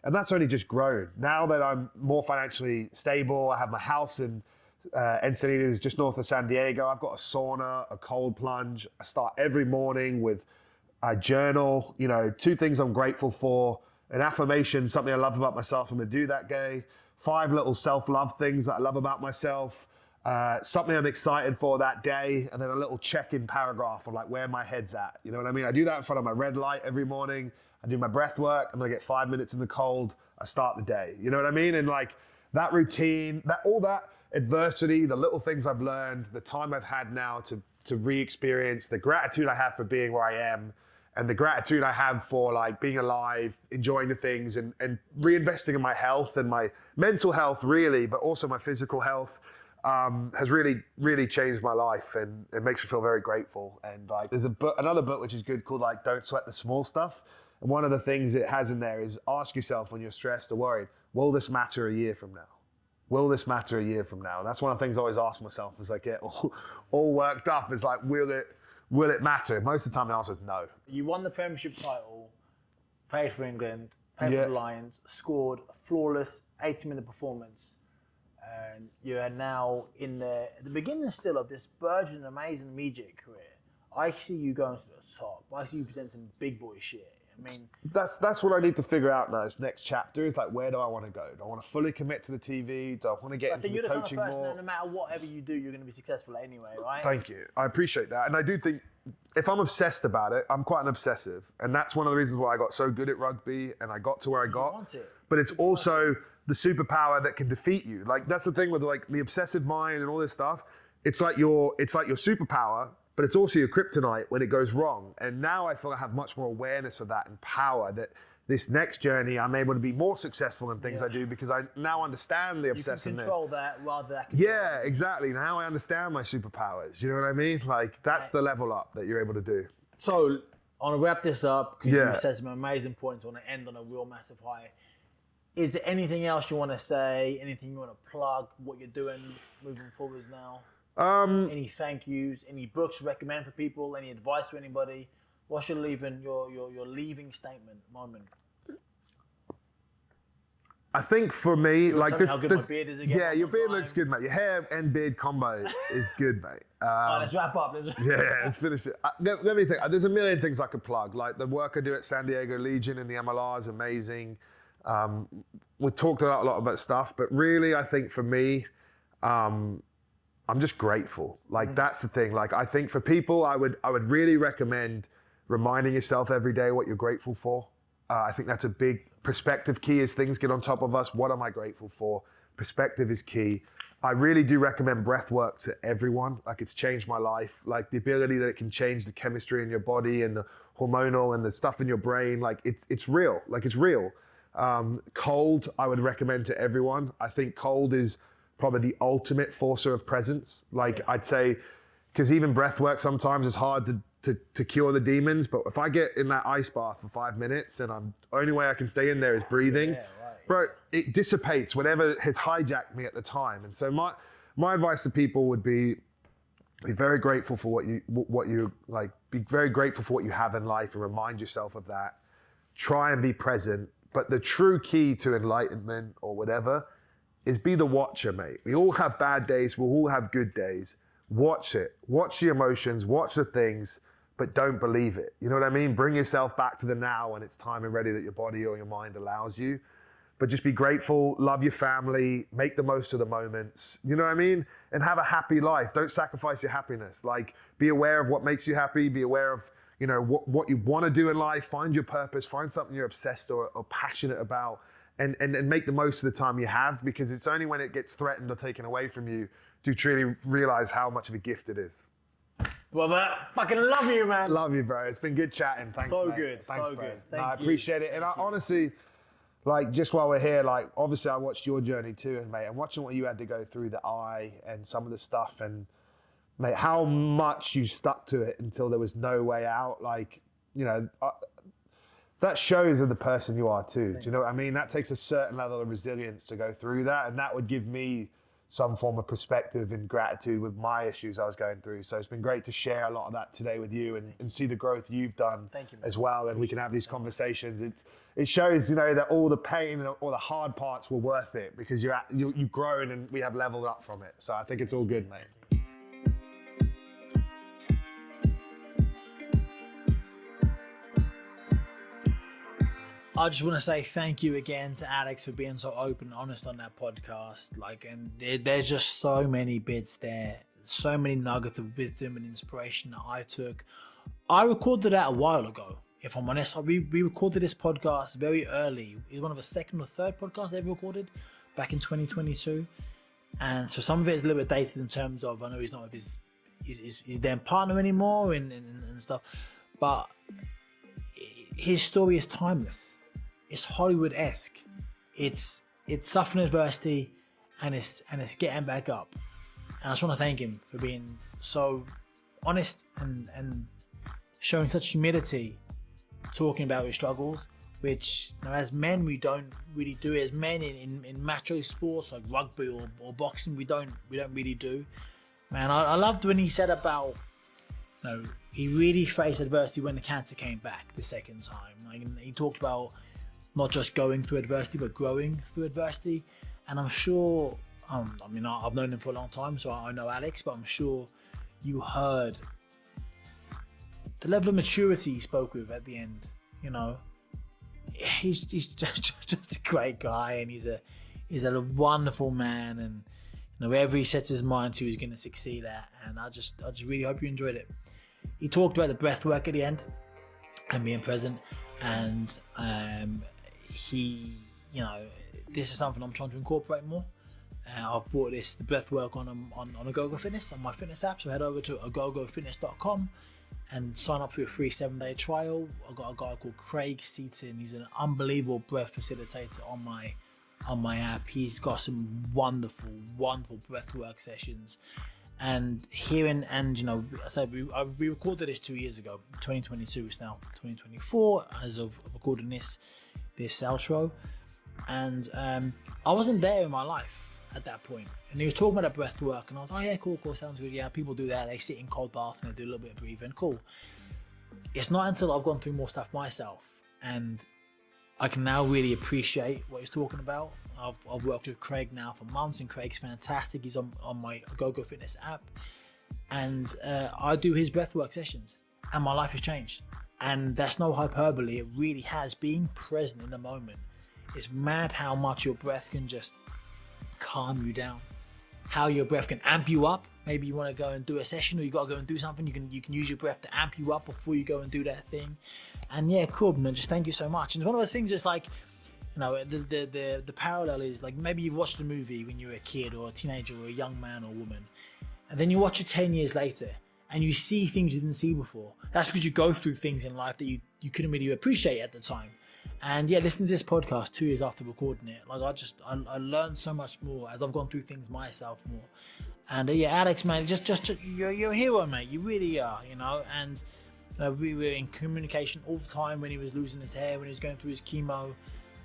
And that's only just grown. Now that I'm more financially stable, I have my house in Encinitas, just north of San Diego. I've got a sauna, a cold plunge. I start every morning with a journal, you know, 2 things I'm grateful for, an affirmation, something I love about myself I'm gonna do that day, 5 little self-love things that I love about myself, something I'm excited for that day, and then a little check-in paragraph of like where my head's at. You know what I mean? I do that in front of my red light every morning. I do my breath work. I'm gonna get 5 minutes in the cold. I start the day. You know what I mean? And like that routine, all that adversity, the little things I've learned, the time I've had now to re-experience, the gratitude I have for being where I am, and the gratitude I have for like being alive, enjoying the things, and reinvesting in my health and my mental health really, but also my physical health. Has really, really changed my life, and it makes me feel very grateful. And like, there's another book which is good called like Don't Sweat the Small Stuff. And one of the things it has in there is ask yourself when you're stressed or worried, will this matter a year from now? Will this matter a year from now? And that's one of the things I always ask myself as I get all worked up, is like, will it matter? Most of the time the answer is no. You won the Premiership title, played for England, played for the Lions, scored a flawless 80-minute performance. And you are now at the beginning still of this burgeoning, amazing media career. I see you going to the top. I see you presenting big boy shit. I mean, that's what I need to figure out now. This next chapter is like, where do I want to go? Do I want to fully commit to the TV? Do I want to get into the coaching more? I think you're the kind of person that no matter whatever you do, you're going to be successful anyway, right? Thank you. I appreciate that. And I do think if I'm obsessed about it, I'm quite an obsessive. And that's one of the reasons why I got so good at rugby and I got to where I got. But it's also the superpower that can defeat you. Like, that's the thing with like the obsessive mind and all this stuff. It's like your superpower, but it's also your kryptonite when it goes wrong. And now I feel I have much more awareness of that and power, that this next journey I'm able to be more successful in things I do, because I now understand the obsessiveness. You can control that rather than... Yeah, exactly. Now I understand my superpowers. You know what I mean? Like, that's the level up that you're able to do. So, I want to wrap this up, because you said some amazing points. I want to end on a real massive high. Is there anything else you want to say? Anything you want to plug? What you're doing moving forwards now? Any thank yous? Any books you recommend for people? Any advice to anybody? What's your leaving statement moment? I think for me, like this, how good my beard is again. Yeah, your beard looks good, mate. Your hair and beard combo is good, mate. Let's wrap up. Let's finish it. Let me think. There's a million things I could plug. Like the work I do at San Diego Legion in the MLR is amazing. We talked a lot about stuff, but really, I think for me, I'm just grateful. Like that's the thing. Like I think for people, I would really recommend reminding yourself every day what you're grateful for. I think that's a big perspective key as things get on top of us. What am I grateful for? Perspective is key. I really do recommend breath work to everyone. Like it's changed my life. Like the ability that it can change the chemistry in your body and the hormonal and the stuff in your brain. Like it's real. Like it's real. Cold, I would recommend to everyone. I think cold is probably the ultimate forcer of presence. Like I'd say, because even breath work sometimes is hard to cure the demons, but if I get in that ice bath for 5 minutes and only way I can stay in there is breathing, bro, it dissipates whatever has hijacked me at the time. And so my advice to people would be very grateful for what you like, be very grateful for what you have in life and remind yourself of that. Try and be present. But the true key to enlightenment or whatever is be the watcher, mate. We all have bad days, we'll all have good days. Watch it. Watch the emotions, watch the things, but don't believe it. You know what I mean? Bring yourself back to the now when it's time and ready that your body or your mind allows you. But just be grateful, love your family, make the most of the moments, you know what I mean? And have a happy life. Don't sacrifice your happiness. Like, be aware of what makes you happy, be aware of, you know, what you want to do in life, find your purpose, find something you're obsessed or passionate about, and make the most of the time you have, because it's only when it gets threatened or taken away from you do you truly realize how much of a gift it is. Well, fucking love you, man. Love you, bro. It's been good chatting. Thanks, so mate. Good. Thanks, so bro. good. No, I appreciate it. And I honestly, like, just while we're here, like, obviously I watched your journey too, and mate, I'm watching what you had to go through, the eye and some of the stuff, and mate, how much you stuck to it until there was no way out. Like, you know, that shows of the person you are too. Do you know what I mean? That takes a certain level of resilience to go through that, and that would give me some form of perspective and gratitude with my issues I was going through. So it's been great to share a lot of that today with you and see the growth you've done as well. And we can have these conversations. It shows, you know, that all the pain and all the hard parts were worth it, because you've grown and we have leveled up from it. So I think it's all good, mate. I just want to say thank you again to Alex for being so open and honest on that podcast. Like, and there's just so many bits there, so many nuggets of wisdom and inspiration that I took. I recorded that a while ago, if I'm honest. We recorded this podcast very early. It was one of the second or third podcasts I ever recorded back in 2022. And so some of it is a little bit dated in terms of, I know he's not with his then partner anymore and stuff, but his story is timeless. It's Hollywood-esque. It's suffering adversity, and it's getting back up. And I just want to thank him for being so honest and showing such humility, talking about his struggles, which, you know, as men we don't really do. As men in macho sports like rugby or boxing, we don't really do. Man, I loved when he said about, you know, he really faced adversity when the cancer came back the second time. Like, he talked about not just going through adversity, but growing through adversity. And I'm sure, I mean, I've known him for a long time, so I know Alex, but I'm sure you heard the level of maturity he spoke with at the end. You know, he's just a great guy, and he's a wonderful man, and you know, wherever he sets his mind to, he's going to succeed at. And I just really hope you enjoyed it. He talked about the breath work at the end and being present, and he, you know, this is something I'm trying to incorporate more. I've brought the breath work on Agogo Fitness, on my fitness app, so head over to agogofitness.com and sign up for a free 7-day trial. I've got a guy called Craig Seaton. He's an unbelievable breath facilitator on my app. He's got some wonderful breath work sessions. And hearing, and you know, so we recorded this 2 years ago, 2022, it's now 2024 as of recording this outro. And I wasn't there in my life at that point. And he was talking about breath work, and I was like, oh yeah, cool, sounds good. Yeah, people do that. They sit in cold baths and they do a little bit of breathing. Cool. It's not until I've gone through more stuff myself and I can now really appreciate what he's talking about. I've worked with Craig now for months, and Craig's fantastic. He's on my GoGo Fitness app, and I do his breathwork sessions, and my life has changed. And that's no hyperbole. It really has. Being present in the moment. It's mad how much your breath can just calm you down. How your breath can amp you up. Maybe you want to go and do a session, or you got to go and do something. You can use your breath to amp you up before you go and do that thing. And yeah, cool, man. Just thank you so much. And it's one of those things. Just like, you know, the parallel is like, maybe you watched a movie when you were a kid or a teenager or a young man or woman, and then you watch it 10 years later and you see things you didn't see before. That's because you go through things in life that you couldn't really appreciate at the time. And yeah, listening to this podcast 2 years after recording it, like I learned so much more as I've gone through things myself more. And yeah, Alex, man, just you're a hero, mate. You really are, you know. And we were in communication all the time when he was losing his hair, when he was going through his chemo.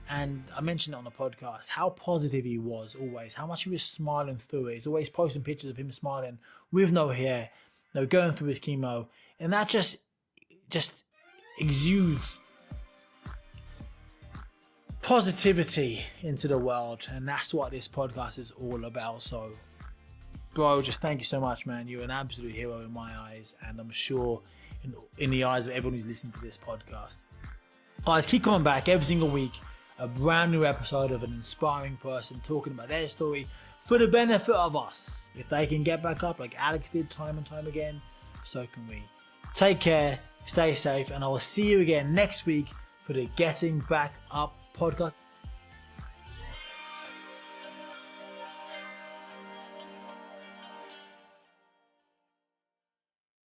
And I mentioned it on the podcast, how positive he was always, how much he was smiling through it. He's always posting pictures of him smiling with no hair, you know, going through his chemo. And that just exudes positivity into the world. And that's what this podcast is all about. So, bro, just thank you so much, man. You're an absolute hero in my eyes. And I'm sure in the eyes of everyone who's listening to this podcast. Guys, keep coming back every single week. A brand new episode of an inspiring person talking about their story for the benefit of us. If they can get back up like Alex did time and time again, so can we. Take care, stay safe, and I will see you again next week for the Getting Back Up podcast.